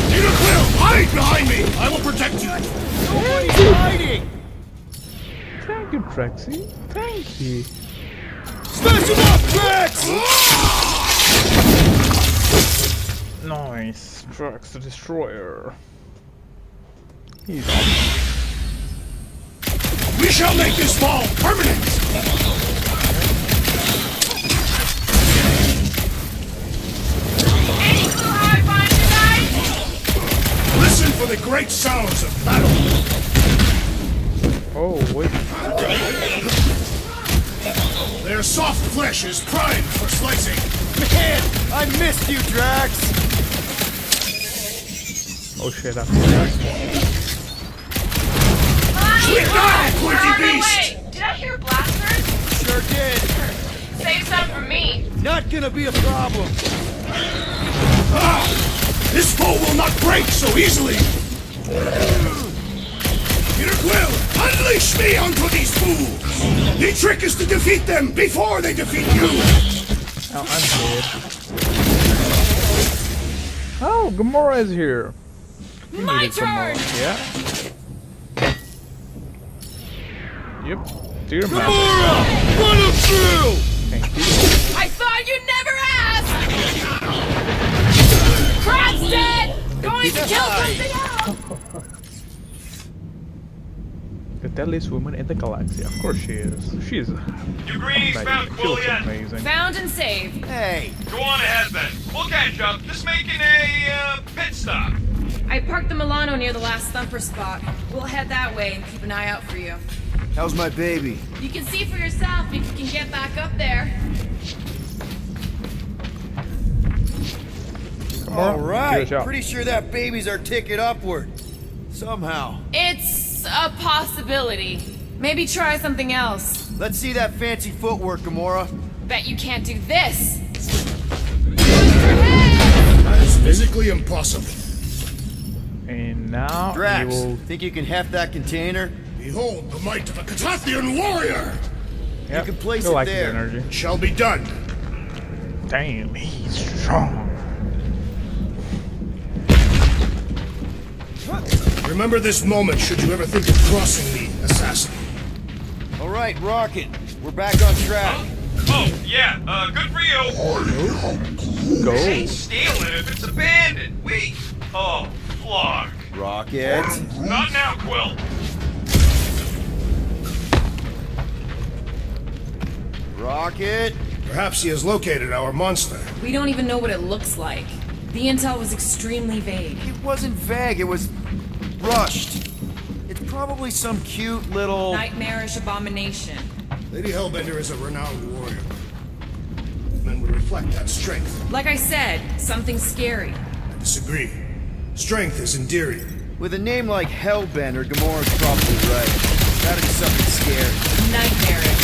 Peter Quill, hide behind me! I will protect you! Nobody's hiding. Thank you, Trexie. Thank you. Smash him up, Drax! Nice. Drax the Destroyer. He's awesome. We shall make this fall permanent! Any clue how I find you guys? Listen for the great sounds of battle! Oh, wait. Their soft flesh is primed for slicing! Man, I missed you, Drax. Oh shit, that's Pointy beast! Did I hear blasters? Sure did. Save some for me. Not gonna be a problem. This foe will not break so easily! Peter Quill, unleash me onto these fools! The trick is to defeat them before they defeat you! Oh, I'm dead. Oh, Gamora is here. We My needed some more. turn! Yeah. Yep. Dear man. Gamora! Run him through! Thank you. I thought you'd never ask! Crab's dead! Going to kill something else! The deadliest woman in the galaxy. Of course she is. She's You greenies found she Quill looks yet? amazing. Found and saved. Hey, Go on ahead then. We'll catch up. Just making a pit stop. I parked the Milano near the last thumper spot. We'll head that way and keep an eye out for you. how's my baby? You can see for yourself if you can get back up there. All Give it a right, shot. pretty sure that baby's our ticket upward. Somehow. It's a possibility. Maybe try something else. Let's see that fancy footwork, Gamora. Bet you can't do this. That is physically impossible. And now Drax, we will. think you can heft that container? Behold the might of a Catathian warrior! Yep, can place I it like there. the energy. Shall be done. Damn, he's strong. Remember this moment should you ever think of crossing me, assassin. All right, Rocket, we're back on track. Oh, yeah, good for you. Go. Ain't stealing if it's abandoned. Oh, Flark. Rocket. Not now, Quill. Rocket. Perhaps he has located our monster. We don't even know what it looks like. The intel was extremely vague. It wasn't vague, it was rushed. It's probably some cute little... Nightmarish abomination. Lady Hellbender is a renowned warrior. Men would reflect that strength. Like I said, something scary. I disagree. Strength is endearing. With a name like Hellbender, Gamora's probably right. Gotta be something scary. Nightmarish.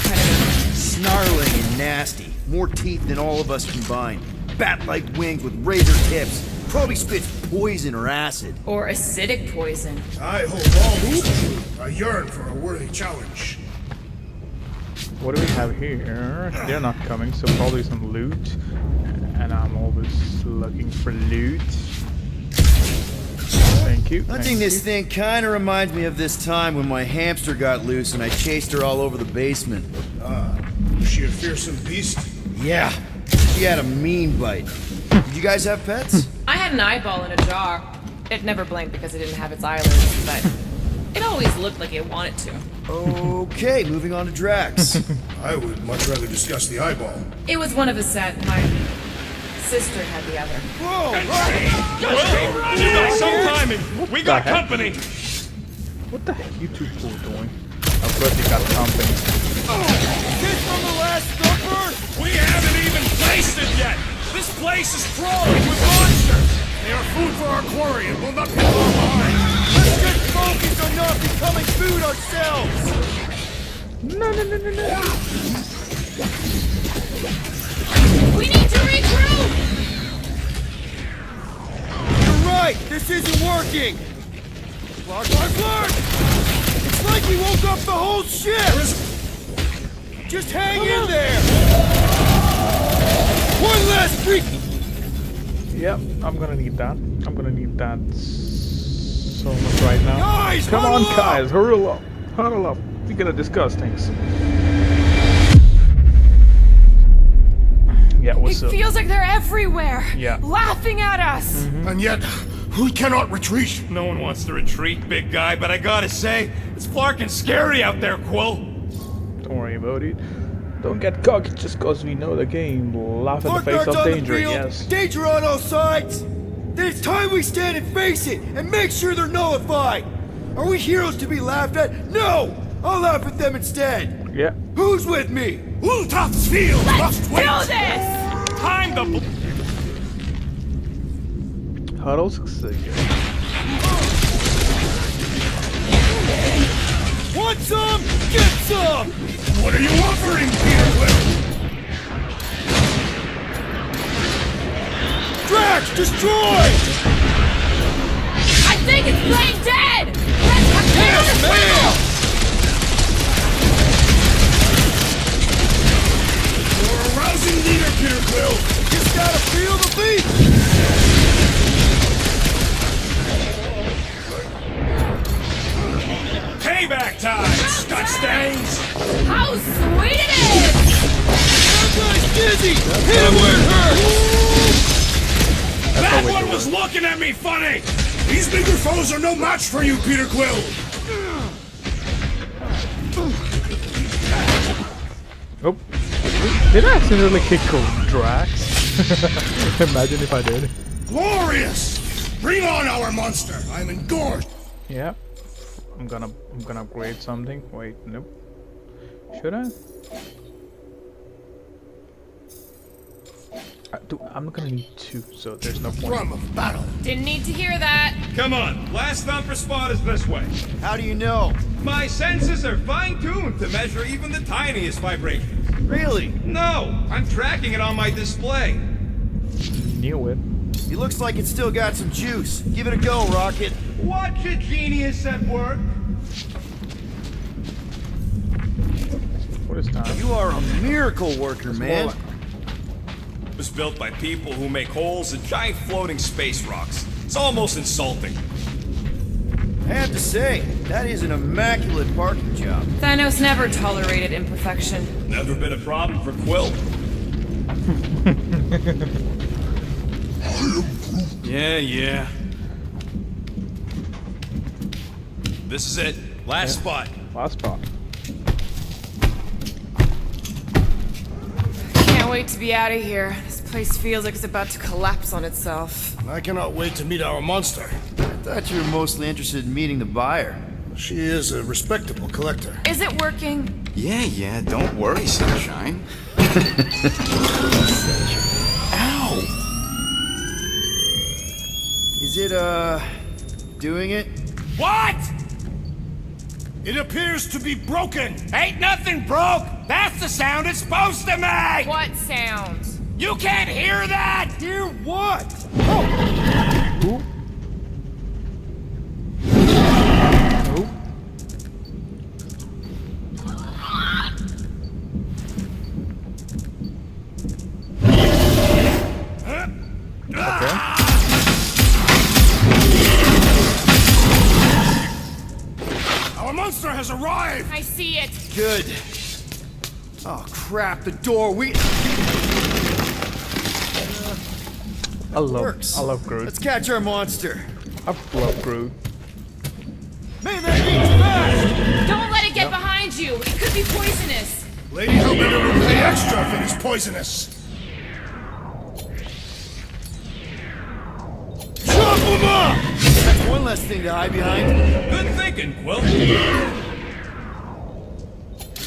Predator. Snarling and nasty. More teeth than all of us combined. Bat-like wings with razor tips. Probably spits poison or acid. Or acidic poison. I hold all this true. I yearn for a worthy challenge. What do we have here? They're not coming, so probably some loot. And I'm always looking for loot. Thank you. Hunting this thing kinda reminds me of this time when my hamster got loose and I chased her all over the basement. Was she a fearsome beast? Yeah, she had a mean bite. Did you guys have pets? I had an eyeball in a jar. It never blinked because it didn't have its eyelids, but it always looked like it wanted to. Okay, moving on to Drax. I would much rather discuss the eyeball. It was one of a set. My sister had the other. Whoa! Well, you got some timing. We got the heck? company. What the heck you two fool doing? Of course you got company. Kids from the last thumper? We haven't even placed it yet. This place is crawling with monsters. They are food for our quarry and will not be far behind. Let's get focused on not becoming food ourselves! No. We need to regroup! You're right! This isn't working! Flark! It's like we woke up the whole ship! Just hang in there! One last freak! Yep, I'm gonna need that. I'm gonna need that so much right now. Guys, Come on, huddle up! guys, hurry up. Huddle up. We gotta discuss things. Yeah, what's It up? feels like they're everywhere. Yeah. Laughing at us. And yet, we cannot retreat. No one wants to retreat, big guy, but I gotta say, it's flarkin' scary out there, Quill. Don't worry about it. Don't get cocky just cause we know the game. Laugh in the Flark face guards of on the danger, field! yes. Danger on all sides! Then it's time we stand and face it, and make sure they're nullified! Are we heroes to be laughed at? No! I'll laugh at them instead! Yeah. Who's with me? Ultaf's field must wait. Do this! Time the Huddle succeed. Want some? Get some! What are you offering, Peter Quill? Drax, destroy! I think it's playing dead! Let's have Yes, ma'am! You're a rousing leader, Peter Quill. Just gotta feel the beat! Payback time, Scott Stains! How sweet it is! That guy's dizzy! Hit him where it hurts! That one was looking at me funny! These bigger foes are no match for you, Peter Quill! Oh. Did I accidentally kick Drax? Imagine if I did. Glorious! Bring on our monster! I'm engorged! Yeah. I'm gonna upgrade something. Wait, nope. Should I? I'm gonna need 2, so there's no point. Drum of battle! Didn't need to hear that. Come on, last thumper spot is this way. How do you know? My senses are fine-tuned to measure even the tiniest vibrations. Really? No, I'm tracking it on my display. Knew it. He looks like it's still got some juice. Give it a go, Rocket. Watch a genius at work. What is that? You are a miracle worker, man. It was built by people who make holes in giant floating space rocks. It's almost insulting. I have to say, that is an immaculate parking job. Thanos never tolerated imperfection. Never been a problem for Quill. Yeah. This is it. Last spot. Last spot. Can't wait to be out of here. This place feels like it's about to collapse on itself. I cannot wait to meet our monster. I thought you were mostly interested in meeting the buyer. She is a respectable collector. Is it working? Yeah, don't worry, Sunshine. Ow! Is it, doing it? What? It appears to be broken. Ain't nothing broke! That's the sound it's supposed to make! What sound? You can't hear that! Hear what? Our monster has arrived. I see it. Good. Oh, crap, the door, I works. love Groot. Let's catch our monster. I love Groot. Man, that means fast! Don't let it get behind you. It could be poisonous. Lady Hellbender will pay extra if it is poisonous. Chop him up! That's one less thing to hide behind. Good thinking, Quill.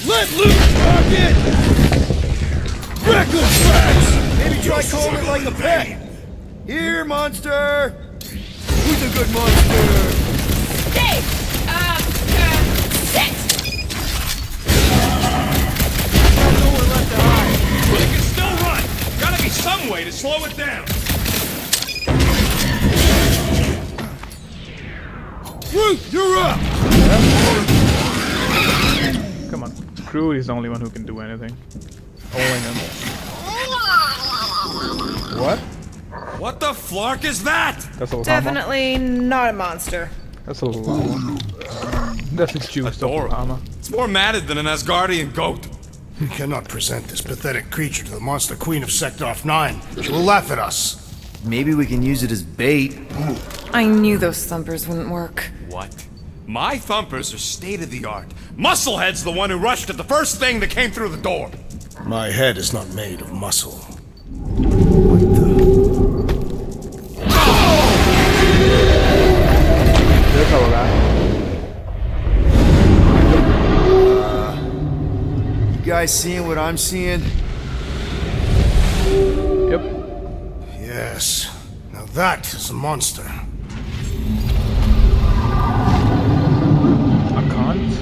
Let loose, Rocket! Reckless tracks! Maybe try calling it like a pet. Here, monster! Who's a good monster? Stay! Sit! Nowhere left to hide. But it can still run. Gotta be some way to slow it down. Groot, you're up! Come on. Groot is the only one who can do anything. Only him. What? What the flark is that? That's a llama. Definitely not a monster. That's a llama. That's a juiced up Adorable. llama. It's more matted than an Asgardian goat. We cannot present this pathetic creature to the monster queen of Sector 9. She will laugh at us. Maybe we can use it as bait. I knew those thumpers wouldn't work. What? My thumpers are state-of-the-art. Musclehead's the one who rushed at the first thing that came through the door. My head is not made of muscle. There's all of that. You guys seeing what I'm seeing? Yep. Yes. Now That is a monster. I can't.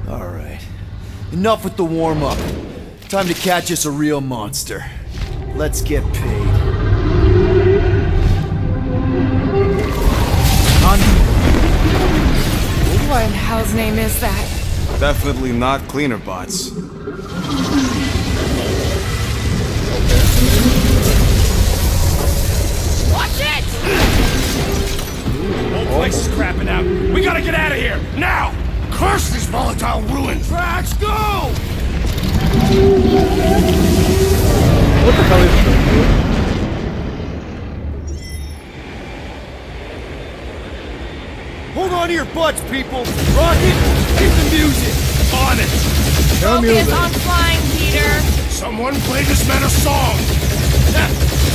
Alright. Enough with the warm-up. Time to catch us a real monster. Let's get paid. What in hell's name is that? Definitely not cleaner bots. Watch it! Whole place is crapping out. We gotta get out of here, now! Curse this volatile ruin! Drax, go! What the hell is this? Hold on to your butts, people! Rocket, hit the music! On it! Focus on flying, Peter. Someone play this man a song!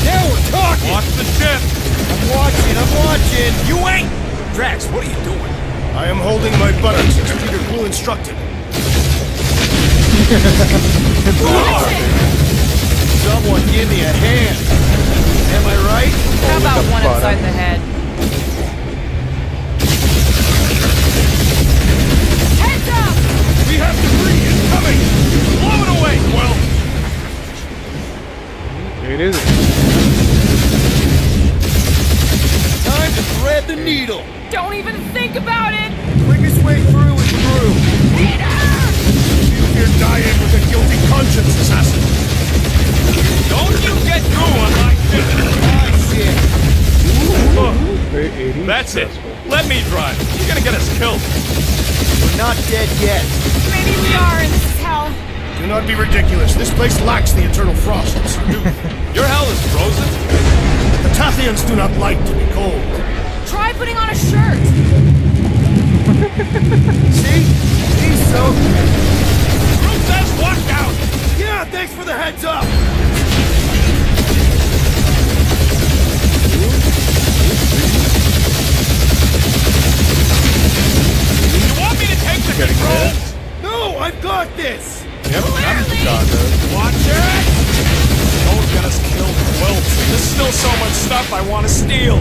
Now we're talking! Watch the ship! I'm watching! You ain't! Drax, what are you doing? I am holding my buttocks as Peter Quill instructed. Someone give me a hand! Am I right? How about one butter. inside the head? Heads up! We have debris incoming! Blow it away, Quill! It is. Time to thread the needle! Don't even think about it! Quickest way through is through! Peter! You're dying with a guilty conscience, assassin. Don't you get through on my ship! That's it! Let me drive! You're gonna get us killed! We're not dead yet. Maybe we are, and this is hell. Do not be ridiculous. This place lacks the eternal frosts. Your hell is frozen? The Tathians do not like to be cold. Try putting on a shirt. See? He's so... Crew says watch out! Yeah, thanks for the heads up! You want me to take the controls? No, I've got this! Yep, I'm Watch it! Don't get us killed, Quill. There's still so much stuff I want to steal.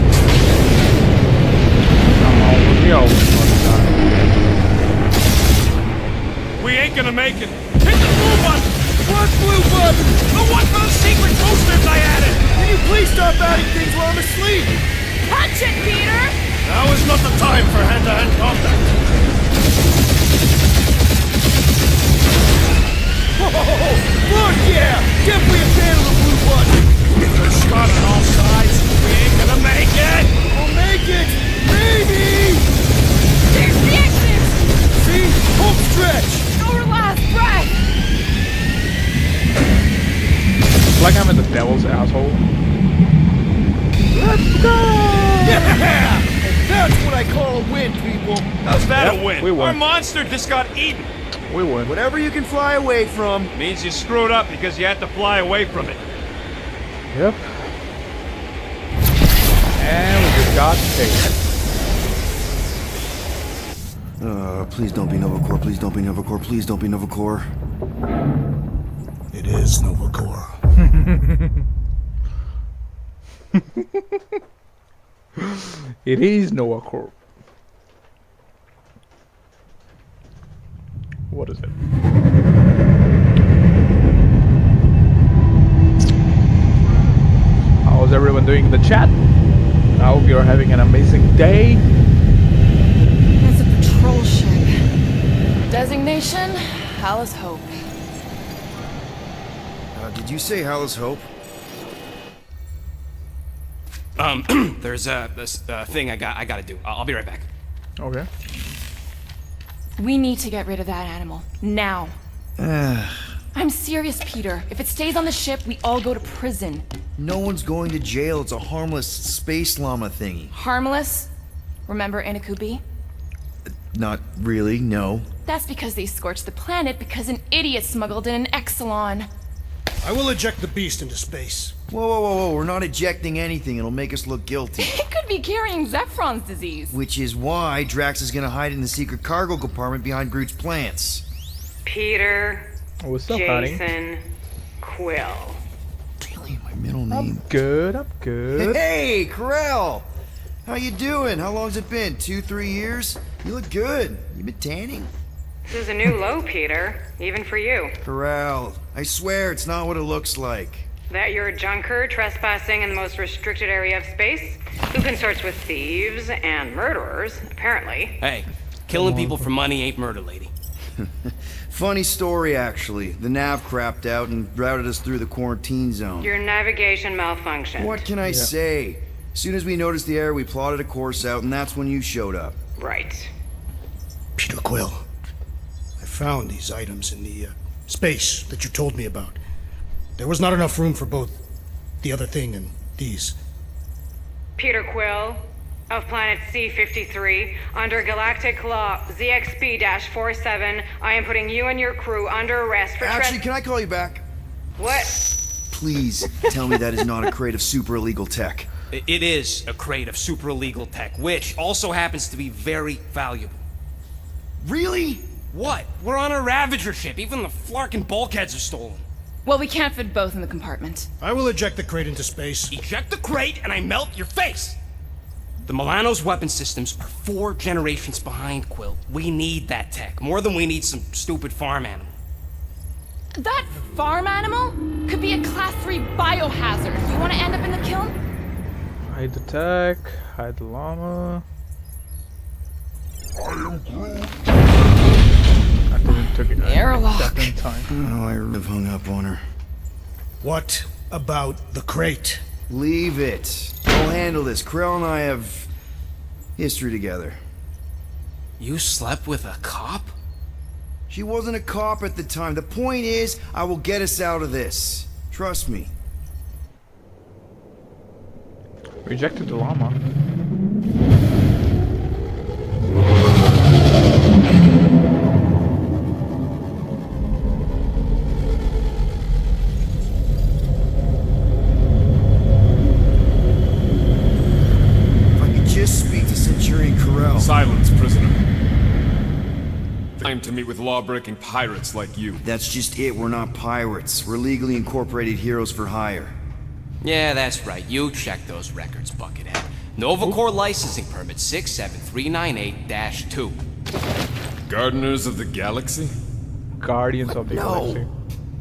We ain't gonna make it. Hit the blue button! What blue button? The one for the secret boosters I added! Can you please stop adding things while I'm asleep? Punch it, Peter! Now is not the time for hand-to-hand combat. Whoa! Fuck yeah! Definitely a fan of the blue button! We're shot on all sides. We ain't gonna make it! We'll make it! Maybe! There's the exit! See? Home stretch! Our last breath! It's like I'm in the devil's asshole. Let's go! Yeah! That's what I call a win, people! How's that Yep, a win? we won. Our monster just got eaten. We win. Whatever you can fly away from. Means you screwed up because you had to fly away from it. Yep. And we just got taken. Please don't be Novacore, please don't be Novacore, please don't be Novacore. It is Novacore. It is Noah Corp. What is it? How's everyone doing in the chat? I hope you're having an amazing day. It's a patrol ship. Designation, Hallis Hope. Did you say Hallis Hope? There's this thing I gotta do. I'll be right back. Okay. We need to get rid of that animal. Now. I'm serious, Peter. If it stays on the ship, we all go to prison. No one's going to jail. It's a harmless space llama thingy. Harmless? Remember Inakubi? Not really, no. That's because they scorched the planet because an idiot smuggled in an Exelon. I will eject the beast into space. Whoa, we're not ejecting anything. It'll make us look guilty. It could be carrying Zephron's disease. Which is why Drax is gonna hide in the secret cargo compartment behind Groot's plants. Peter, What's up, honey? Jason, Quill. Middle name. I'm good. Hey, Corel! How you doing? How long's it been? 2-3 years? You look good. You been tanning? This is a new low, Peter. Even for you. Corel, I swear it's not what it looks like. That you're a junker trespassing in the most restricted area of space? Who consorts with thieves and murderers, apparently. Hey, killing people for money ain't murder, lady. Funny story, actually. The nav crapped out and routed us through the quarantine zone. Your navigation malfunctioned. What can I say? As soon as we noticed the error, we plotted a course out, and that's when you showed up. Right. Peter Quill, I found these items in the space that you told me about. There was not enough room for both the other thing and these. Peter Quill, of planet C-53, under Galactic Law ZXB-47, I am putting you and your crew under arrest for Actually, can I call you back? What? Please tell me that is not a crate of super illegal tech. It is a crate of super illegal tech, which also happens to be very valuable. Really? What? We're on a Ravager ship. Even the flarkin' bulkheads are stolen. Well, we can't fit both in the compartment. I will eject the crate into space. Eject the crate and I melt your face! The Milano's weapon systems are 4 generations behind, Quill. We need that tech, more than we need some stupid farm animal. That farm animal could be a Class 3 biohazard. You want to end up in the kiln? Hide the tech, hide the llama. I didn't took it. Airlock. Second time. Oh, I have hung up on her. What about the crate? Leave it. I'll handle this. Krell and I have history together. You slept with a cop? She wasn't a cop at the time. The point is, I will get us out of this. Trust me. Rejected the llama. If I could just speak to Centurion Corel. Silence, prisoner. Time to meet with law-breaking pirates like you. That's just it. We're not pirates. We're legally incorporated heroes for hire. Yeah, that's right. You check those records, Buckethead. Novacore licensing permit 67398-2. Gardeners of the Galaxy? Guardians of the Galaxy.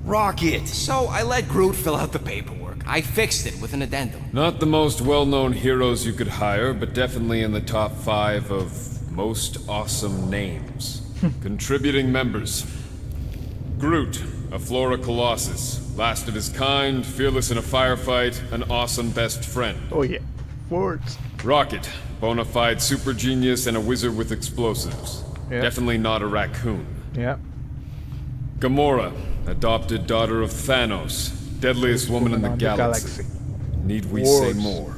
Rocket! So I let Groot fill out the paperwork. I fixed it with an addendum. Not the most well-known heroes you could hire, but definitely in the top 5 of most awesome names. Contributing members. Groot, a Flora Colossus. Last of his kind, fearless in a firefight, an awesome best friend. Oh yeah, words. Rocket, bona fide super genius and a wizard with explosives. Yeah. Definitely not a raccoon. Yeah. Gamora, adopted daughter of Thanos, deadliest woman in the galaxy. Need we say more?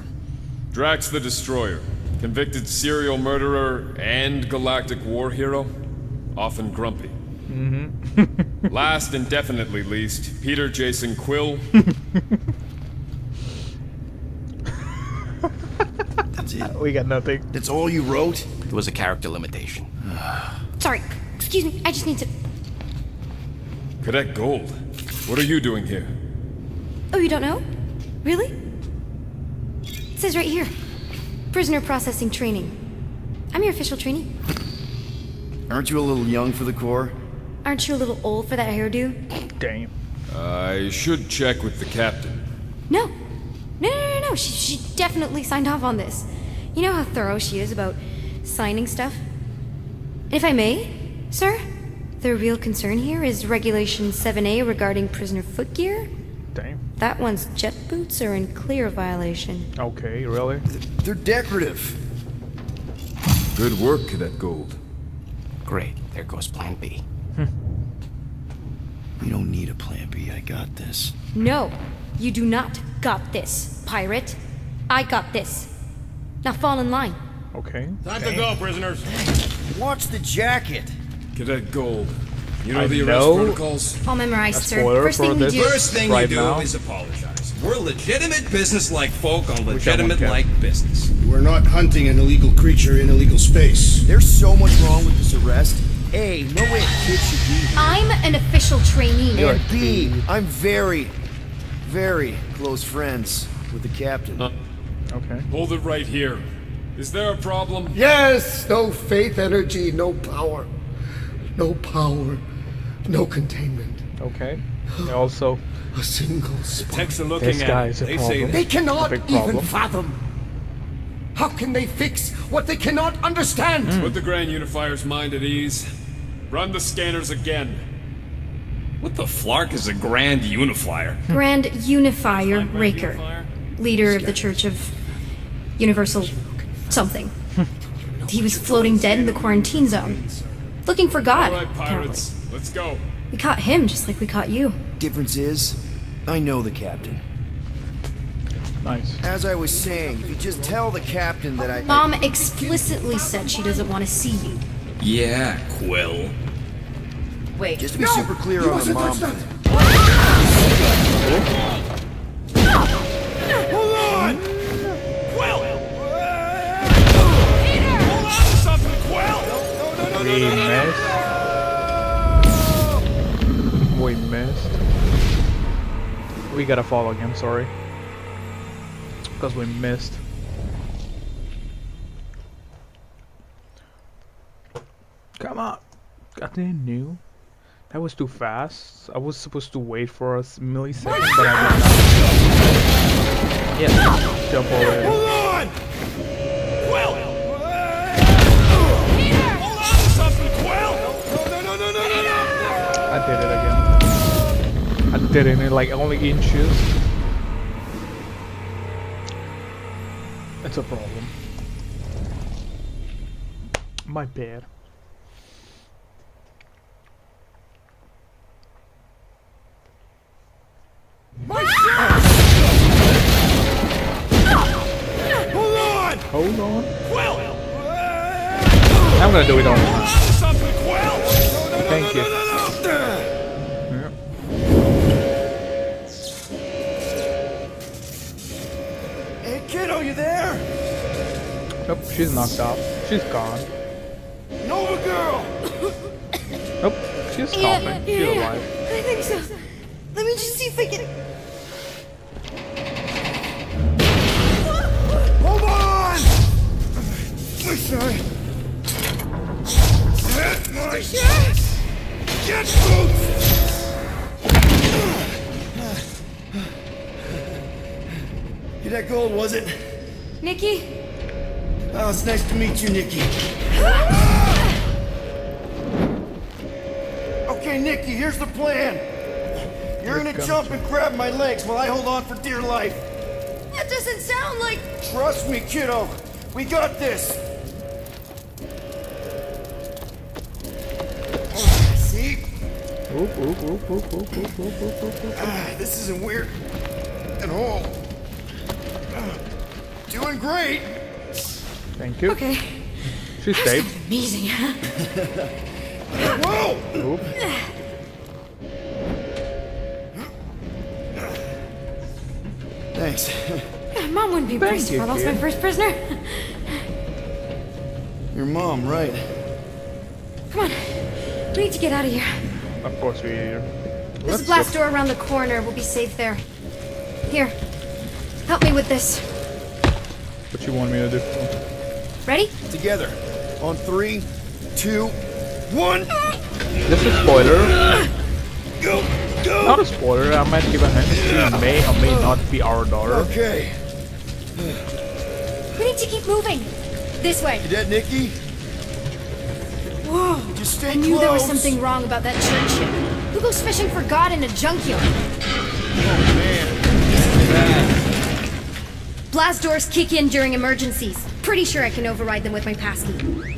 Drax the Destroyer, convicted serial murderer and galactic war hero, often grumpy. Last and definitely least, Peter Jason Quill. That's it. We got nothing. That's all you wrote? It was a character limitation. Sorry, excuse me, I just need to... Cadet Gold, what are you doing here? Oh, you don't know? Really? It says right here. Prisoner processing training. I'm your official trainee. Aren't you a little young for the Corps? Aren't you a little old for that hairdo? Damn. I should check with the captain. No. No. She definitely signed off on this. You know how thorough she is about signing stuff? If I may, sir, the real concern here is Regulation 7A regarding prisoner footgear. Damn. That one's jet boots are in clear violation. Okay, really? They're decorative. Good work, Cadet Gold. Great. There goes Plan B. We don't need a plan B. I got this. No, you do not got this, pirate. I got this. Now fall in line. Okay. Time to go, prisoners. Watch the jacket. Cadet Gold, you know I the arrest know. protocols? All memorized, A sir. spoiler First for thing you this. do. First thing Right you do now? is apologize. We're legitimate business-like folk on one, legitimate-like business. We're not hunting an illegal creature in illegal space. There's so much wrong with this arrest. A, no way a kid should be here. I'm an official trainee. You're And B, I'm very, very close friends with the captain. Okay. Hold it right here. Is there a problem? Yes! No faith energy, no power. No power, no containment. Okay. Also, A single spark. Techs are looking this at guy it. is a They problem. say They cannot big even problem. fathom. How can they fix what they cannot understand? Put the Grand Unifier's mind at ease. Run the scanners again. What the flark is a Grand Unifier? Grand Unifier Raker, leader of the Church of Universal something. He was floating dead in the quarantine zone, looking for God. All right, apparently. pirates. Let's go. We caught him just like we caught you. Difference is, I know the captain. Nice. As I was saying, if you just tell the captain that I... Mom explicitly said she doesn't want to see you. Yeah, Quill. Wait. Just to be super clear on the mom thing. Hold on! Quill! Peter! Hold on to something, Quill! We missed. We gotta follow him, sorry. Because we missed. Come on. Got any new? That was too fast. I was supposed to wait for a millisecond, but I did not. Yeah, jump already. Hold on! Quill! Peter! Hold on to something, Quill! I did it again. I did it in like only inches. It's a problem. My bad. Hold on. Quill! I'm gonna do it on time. Something, Quill! Thank you. Hey, kiddo, you there? Nope, she's knocked out. She's gone. Nova girl! Nope, she's coughing. She's alive. I think so. Let me just see if I can. Hold on! My son! My son! Get boots! You that gold, was it? Nikki? Oh, it's nice to meet you, Nikki. Okay, Nikki, here's the plan. You're gonna jump and grab my legs while I hold on for dear life. That doesn't sound like. Trust me, kiddo. We got this. See? Oop, oop, oop, oop, oop, oop, oop, oop, oop. This isn't weird at all. Doing great. Thank you. Okay. She's safe. Amazing, huh? Whoa! Oop. Thanks. Mom wouldn't be impressed if I lost my first prisoner. Your mom, right? Come on. We need to get out of here. Of course we are. There's a blast door around the corner. We'll be safe there. Here. Help me with this. What you want me to do? Ready? Together. On 3, 2, 1. This is spoiler. Go! Go! Not a spoiler. I might give a hint. She may or may not be our daughter. Okay. We need to keep moving. This way. You dead, Nikki? Whoa. Just stay I knew there was close. something wrong about that church ship. Who goes fishing for God in a junkyard? Oh, man. This is bad. Blast doors kick in during emergencies. Pretty sure I can override them with my passkey.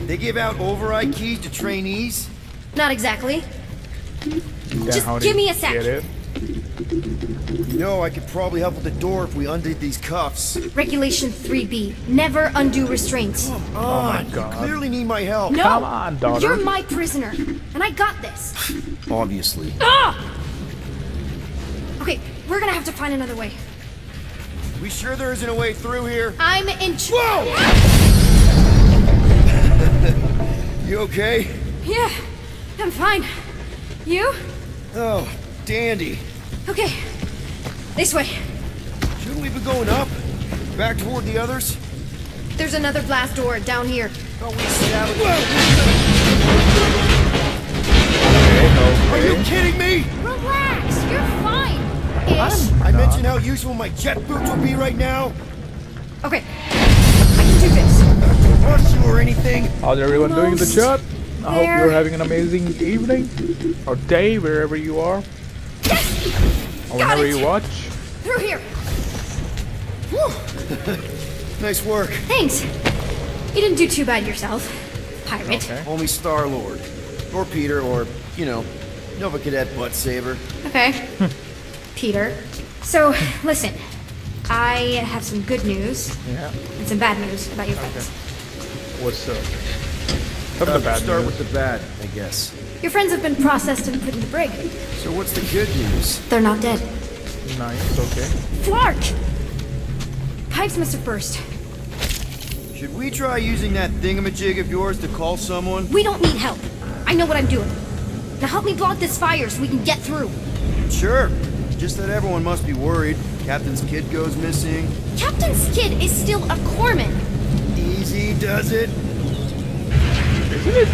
They give out override keys to trainees? Not exactly. Then Just how do give you me a sec. get it? You know, I could probably help with the door if we undid these cuffs. Regulation 3B. Never undo restraints. Oh my You god. clearly need my help. No! Come on, daughter. You're my prisoner. And I got this. Obviously. Ah! Okay, we're gonna have to find another way. We sure there isn't a way through here? I'm in Whoa! You okay? Yeah, I'm fine. You? Oh, dandy. Okay. This way. Shouldn't we be going up? Back toward the others? There's another blast door down here. Thought we established. Okay. Are you kidding me? Relax, you're fine. Ish. I mentioned how useful my jet boots would be right now. Okay, I can do this. Don't rush you or anything. How's everyone doing in the Almost chat? I hope there. you're having an amazing evening or day wherever you are. Yes! Or Got whenever it. you watch. Through here. Whew. Nice work. Thanks. You didn't do too bad yourself, pirate. Okay. Only Star-Lord. Or Peter, or, you know, Nova Cadet Butt Saber. Okay. Peter. So, listen. I have some good news Yeah. and some bad news about your friends. What's up? Some of the bad Start news. with the bad, I guess. Your friends have been processed and put in the brig. So what's the good news? They're not dead. Nice, okay. Flark! Pipes must have burst. Should we try using that thingamajig of yours to call someone? We don't need help. I know what I'm doing. Now help me block this fire so we can get through. Sure. Just that everyone must be worried. Captain's kid goes missing. Captain's kid is still a corpsman. Easy does it. Isn't it?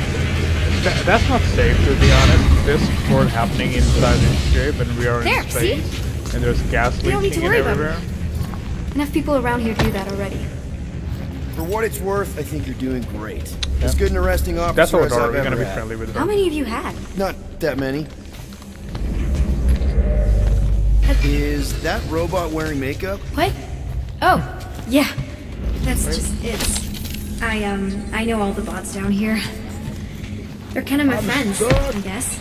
That's not safe, to be honest. This war happening inside the ship and we are There, in space. And there's gas You don't need to leaking worry about everywhere. Enough people around here do that already. For what it's worth, I think you're doing great. As good an arresting officer That's our as daughter. I've We're ever gonna be had. friendly with How her. many have you had? Not that many. Is that robot wearing makeup? What? Oh, yeah. That's just it's. I know all the bots down here. They're kind of my friends, I guess.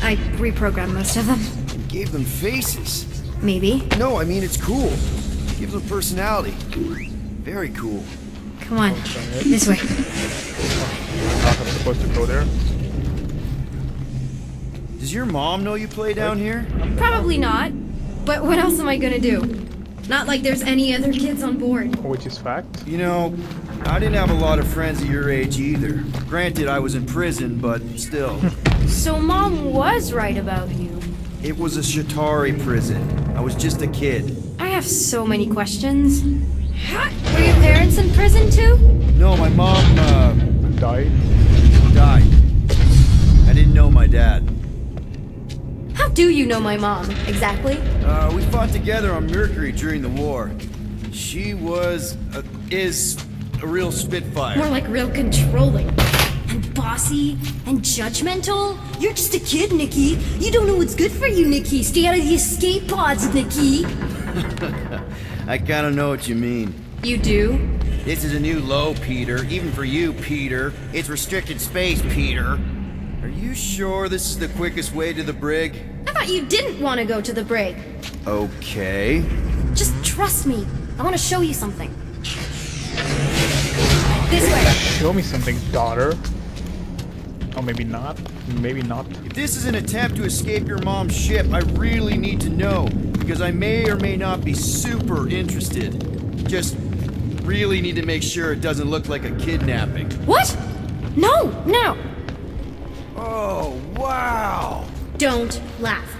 I reprogrammed most of them. You gave them faces. Maybe. No, I mean it's cool. Gives them personality. Very cool. Come on, this way. I'm supposed to go there. Does your mom know you play down here? Probably not. But what else am I gonna do? Not like there's any other kids on board. Which is fact. You know, I didn't have a lot of friends of your age either. Granted, I was in prison, but still. So Mom was right about you. It was a Shatari prison. I was just a kid. I have so many questions. Were your parents in prison too? No, my mom, Died. died. I didn't know my dad. How do you know my mom, exactly? We fought together on Mercury during the war. She is a real spitfire. More like real controlling. And bossy and judgmental. You're just a kid, Nikki. You don't know what's good for you, Nikki. Stay out of the escape pods, Nikki. I kinda know what you mean. You do? This is a new low, Peter. Even for you, Peter. It's restricted space, Peter. Are you sure this is the quickest way to the brig? I thought you didn't want to go to the brig. Okay. Just trust me. I want to show you something. This way. Show me something, daughter. Oh, maybe not. Maybe not. If this is an attempt to escape your mom's ship, I really need to know, because I may or may not be super interested. Just really need to make sure it doesn't look like a kidnapping. What? No, no. Oh, wow! Don't laugh.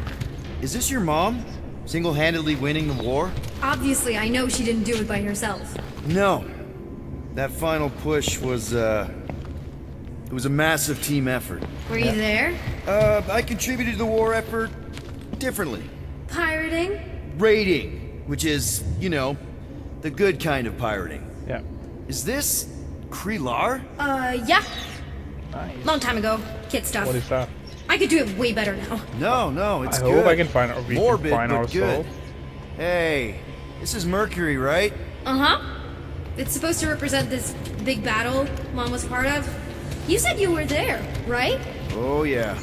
Is this your mom? Single-handedly winning the war? Obviously, I know she didn't do it by herself. No. That final push was, it was a massive team effort. Were you there? I contributed to the war effort differently. Pirating? Raiding, which is, you know, the good kind of pirating. Yeah. Is this Krelar? Yeah. Nice. Long time ago. Kid stuff. What is that? I could do it way better now. No, it's I good. hope I can find we Morbid, can find but ourselves. good. Hey, this is Mercury, right? Uh-huh. It's supposed to represent this big battle Mom was part of. You said you were there, right? Oh, yeah.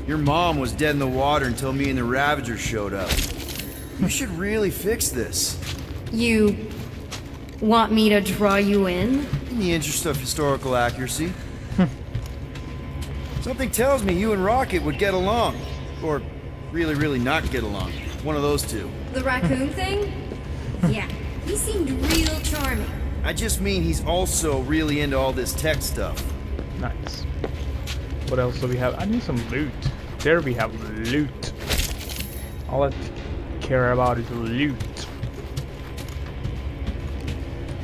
Your mom was dead in the water until me and the Ravager showed up. You should really fix this. You want me to draw you in? In the interest of historical accuracy. Something tells me you and Rocket would get along. Or really, really not get along. One of those two. The raccoon thing? Yeah. He seemed real charming. I just mean he's also really into all this tech stuff. Nice. What else do we have? I need some loot. There we have loot. All that care about is loot.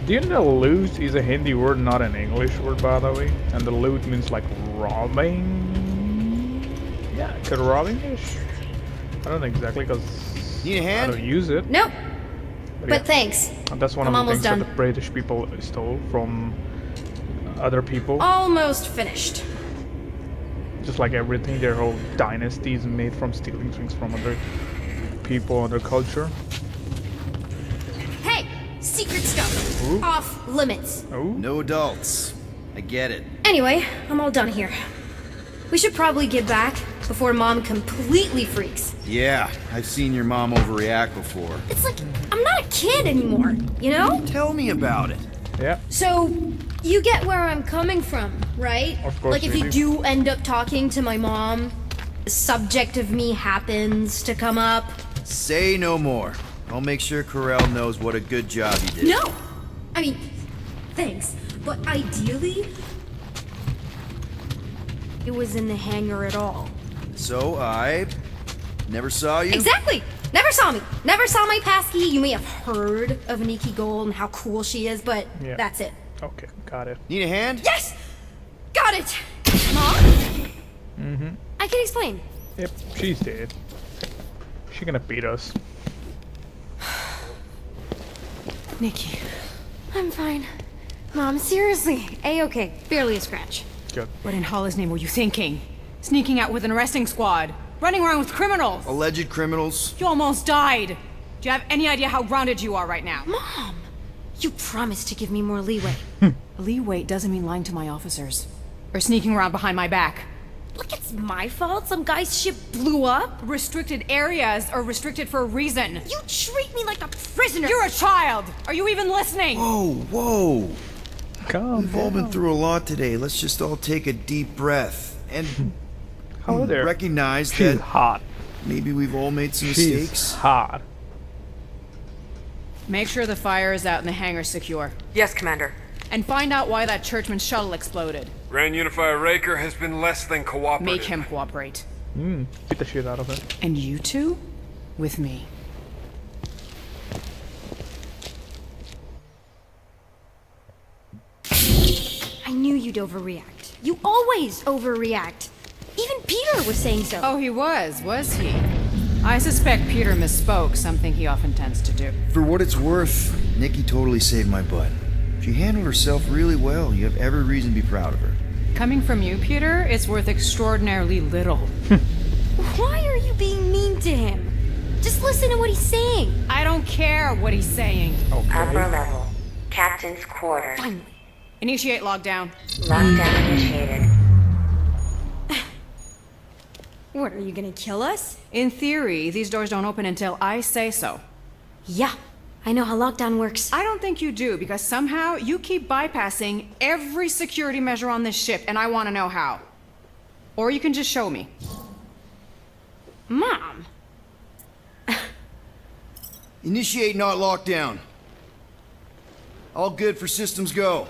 Do you know loot is a Hindi word, not an English word, by the way? And the loot means like robbing. Yeah, could robbing-ish. I don't know exactly because Need a hand? I don't use it. Nope. But But yeah. thanks. And that's one I'm of the almost things that done. the British people stole from other people. Almost finished. Just like everything, their whole dynasty is made from stealing things from other people, other culture. Hey, secret stuff. Ooh. Off limits. Oh. No adults. I get it. Anyway, I'm all done here. We should probably get back before Mom completely freaks. Yeah, I've seen your mom overreact before. It's like, I'm not a kid anymore, you know? Tell me about it. Yeah. So, you get where I'm coming from, right? Of course Like, if we you do end up talking to my mom, the subject of me happens to come up. Say no more. I'll make sure Corell knows what a good job you did. No! I mean, thanks. But ideally, it was in the hangar at all. So I never saw you? Exactly! Never saw me. Never saw my passkey. You may have heard of Nikki Gold and how cool she is, but Yeah. that's it. Okay, got it. Need a hand? Yes! Got it! Mom? Mm-hmm. I can explain. Yep, she's dead. She's gonna beat us. Nikki. I'm fine. Mom, seriously. A-okay. Barely a scratch. Good. What in Hall's name were you thinking? Sneaking out with an arresting squad? Running around with criminals? Alleged criminals? You almost died! Do you have any idea how grounded you are right now? Mom! You promised to give me more leeway. Leeway doesn't mean lying to my officers. Or sneaking around behind my back. Look, it's my fault some guy's ship blew up. Restricted areas are restricted for a reason. You treat me like a prisoner. You're a child! Are you even listening? Whoa, whoa. Calm We've all been down. through a lot today. Let's just all take a deep breath and Hello there. recognize She's that hot. maybe we've all made some She's mistakes. hot. Make sure the fire is out and the hangar secure. Yes, Commander. And find out why that churchman's shuttle exploded. Grand Unifier Raker has been less than cooperative. Make him cooperate. Beat the shit out of it. And you two? With me. I knew you'd overreact. You always overreact. Even Peter was saying so. Oh, he was he? I suspect Peter misspoke, something he often tends to do. For what it's worth, Nikki totally saved my butt. She handled herself really well. You have every reason to be proud of her. Coming from you, Peter, it's worth extraordinarily little. Why are you being mean to him? Just listen to what he's saying. I don't care what he's saying. Upper level. Captain's quarters. Finally. Initiate lockdown. Lockdown initiated. What, are you gonna kill us? In theory, these doors don't open until I say so. Yeah, I know how lockdown works. I don't think you do, because somehow you keep bypassing every security measure on this ship, and I want to know how. Or you can just show me. Mom! Initiate not lockdown. All good for systems go.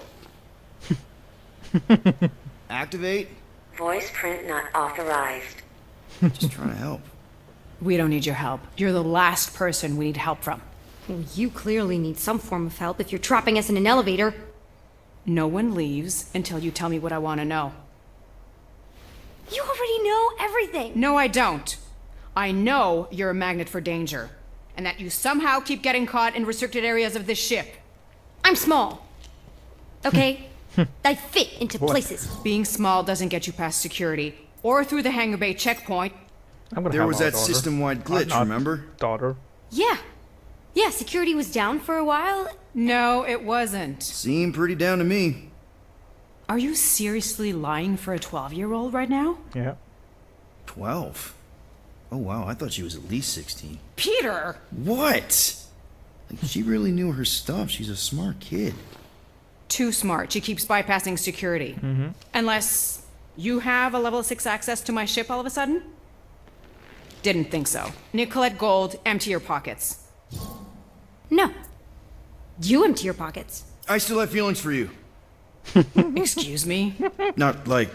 Activate. Voice print not authorized. Just trying to help. We don't need your help. You're the last person we need help from. Well, you clearly need some form of help if you're trapping us in an elevator. No one leaves until you tell me what I want to know. You already know everything. No, I don't. I know you're a magnet for danger, and that you somehow keep getting caught in restricted areas of this ship. I'm small. Okay? I fit into places. Being small doesn't get you past security, or through the hangar bay checkpoint. I'm gonna There have was our that daughter. system-wide glitch, Not remember? Daughter. Yeah. Yeah, security was down for a while. No, it wasn't. Seemed pretty down to me. Are you seriously lying for a 12-year-old right now? Yeah. 12? Oh wow, I thought she was at least 16. Peter! What? Like, she really knew her stuff. She's a smart kid. Too smart. She keeps bypassing security. Mm-hmm. Unless you have a level 6 access to my ship all of a sudden? Didn't think so. Nicolette Gold, empty your pockets. No. You empty your pockets. I still have feelings for you. Excuse me? Not like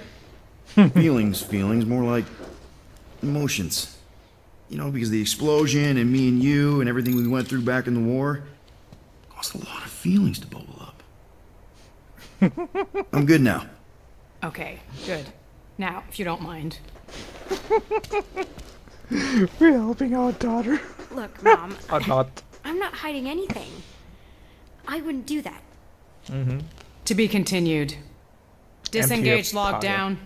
feelings, more like emotions. You know, because of the explosion and me and you and everything we went through back in the war, caused a lot of feelings to bubble up. I'm good now. Okay, good. Now, if you don't mind. We're helping our daughter. Look, Mom. Not. I'm not hiding anything. I wouldn't do that. To be continued. Disengage MTF power. lockdown.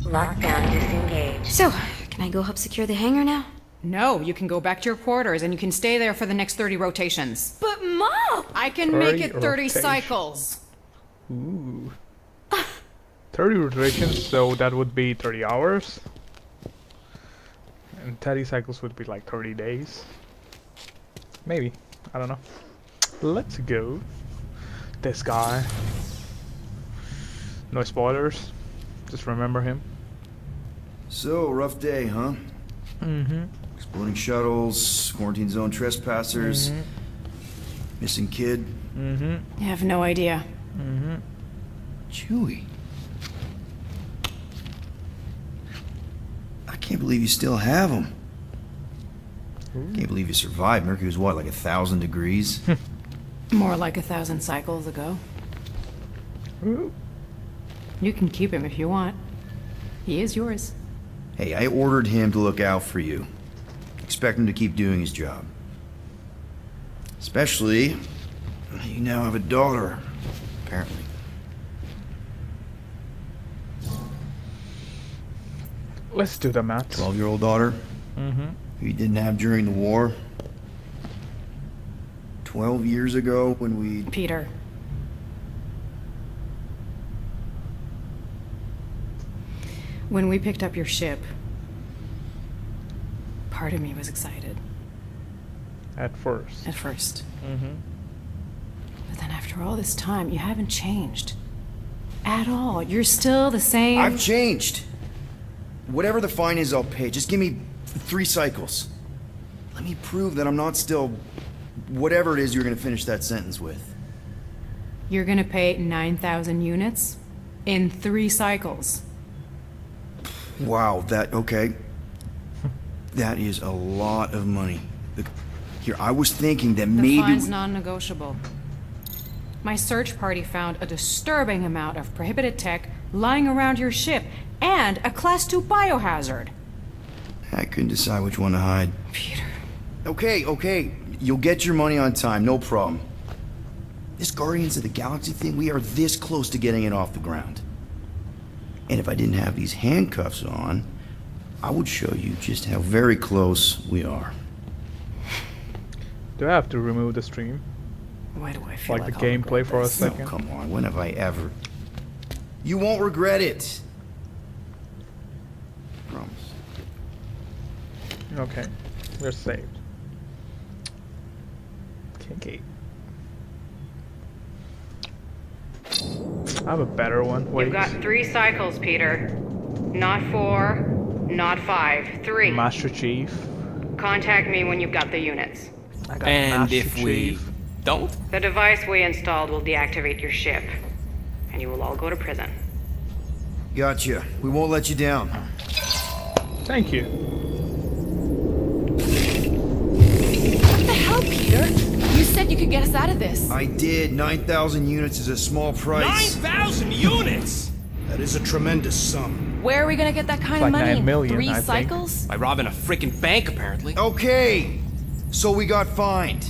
Lockdown disengaged. So, can I go help secure the hangar now? No, you can go back to your quarters and you can stay there for the next 30 rotations. But Mom! I can make it 30 rotations. cycles. Ooh. 30 rotations, so that would be 30 hours. And 30 cycles would be like 30 days. Maybe. I don't know. Let's go. This guy. No spoilers. Just remember him. So, rough day, huh? Exploding shuttles, quarantine zone trespassers, missing kid. I have no idea. Chewie. I can't believe you still have him. Can't believe you survived. Mercury was what, like 1,000 degrees? More like 1,000 cycles ago. Ooh. You can keep him if you want. He is yours. Hey, I ordered him to look out for you. Expect him to keep doing his job. Especially, you now have a daughter, apparently. Let's do the math. 12-year-old daughter? Who you didn't have during the war? 12 years ago when we... Peter. When we picked up your ship, part of me was excited. At first. At first. But then after all this time, you haven't changed. At all. You're still the same... I've changed. Whatever the fine is, I'll pay. Just give me 3 cycles. Let me prove that I'm not still... whatever it is you're gonna finish that sentence with. You're gonna pay 9,000 units in 3 cycles. Wow, okay. That is a lot of money. Here, I was thinking that The maybe... fine's non-negotiable. My search party found a disturbing amount of prohibited tech lying around your ship, and a Class 2 biohazard. I couldn't decide which one to hide. Peter. Okay. You'll get your money on time, no problem. This Guardians of the Galaxy thing, we are this close to getting it off the ground. And if I didn't have these handcuffs on, I would show you just how very close we are. Do I have to remove the stream? Why do I feel Like the I'll regret gameplay for a this? second? No, come on, when have I ever... You won't regret it. Promise. Okay. We're saved. Okay. I have a better one. Wait. You've got 3 cycles, Peter. Not 4, not 5. 3. Master Chief. Contact me when you've got the units. I got And Master if we Chief. don't? The device we installed will deactivate your ship, and you will all go to prison. Gotcha. We won't let you down. Thank you. What the hell, Peter? You said you could get us out of this. I did. 9,000 units is a small price. 9,000 units! That is a tremendous sum. Where are we gonna get that kind Like of money? 9 million, 3 I think. cycles? By robbing a freaking bank, apparently. Okay, so we got fined.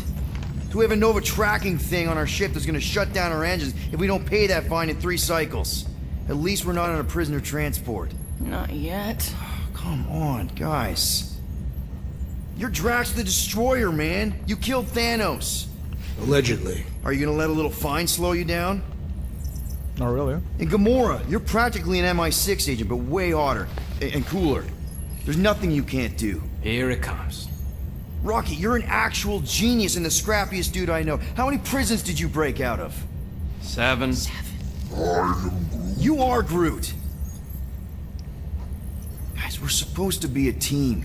So we have a Nova tracking thing on our ship that's gonna shut down our engines if we don't pay that fine in 3 cycles. At least we're not on a prisoner transport. Not yet. Come on, guys. You're Drax the Destroyer, man. You killed Thanos. Allegedly. Are you gonna let a little fine slow you down? Not really. And Gamora, you're practically an MI6 agent, but way hotter and cooler. There's nothing you can't do. Here it comes. Rocky, you're an actual genius and the scrappiest dude I know. How many prisons did you break out of? 7. You are Groot. Guys, we're supposed to be a team.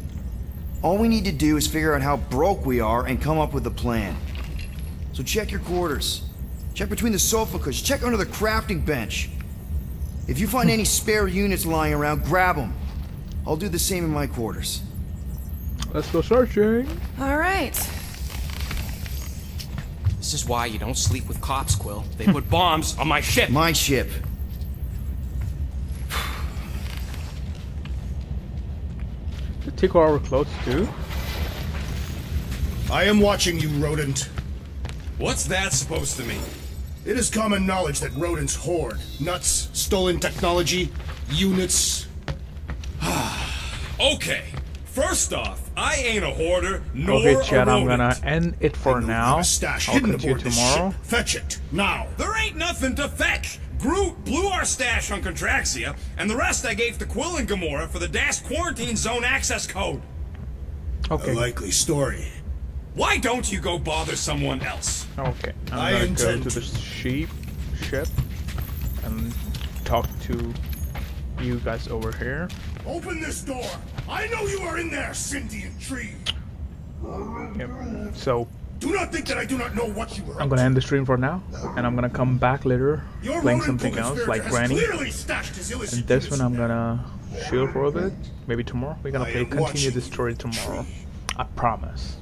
All we need to do is figure out how broke we are and come up with a plan. So check your quarters. Check between the sofa cushions. Check under the crafting bench. If you find any spare units lying around, grab them. I'll do the same in my quarters. Let's go searching. All right. This is why you don't sleep with cops, Quill. They put bombs on my ship. My ship. Did take our clothes too? I am watching you, rodent. What's that supposed to mean? It is common knowledge that rodents hoard nuts, stolen technology, units. Okay, first off, I ain't a hoarder, nor Okay, chat, a I'm rodent. gonna end it for now. A stash I'll hidden continue aboard this tomorrow. ship. Fetch it now. There ain't nothing to fetch. Groot blew our stash on Contraxia, and the rest I gave to Quill and Gamora for the DAS quarantine zone access code. Okay. A likely story. Why don't you go bother someone else? Okay, I I'm gonna go intend to the ship and talk to you guys over here. Open this door. I know you are in there, sentient tree. Yep. So Do not think that I do not know what you are. I'm gonna end the stream for now, and I'm gonna come back later Your playing rodent something else co-conspirator like has Granny. clearly stashed his illicit And this units one I'm there. gonna chill for a bit. Maybe tomorrow. We're gonna I am continue watching the story tomorrow. I promise.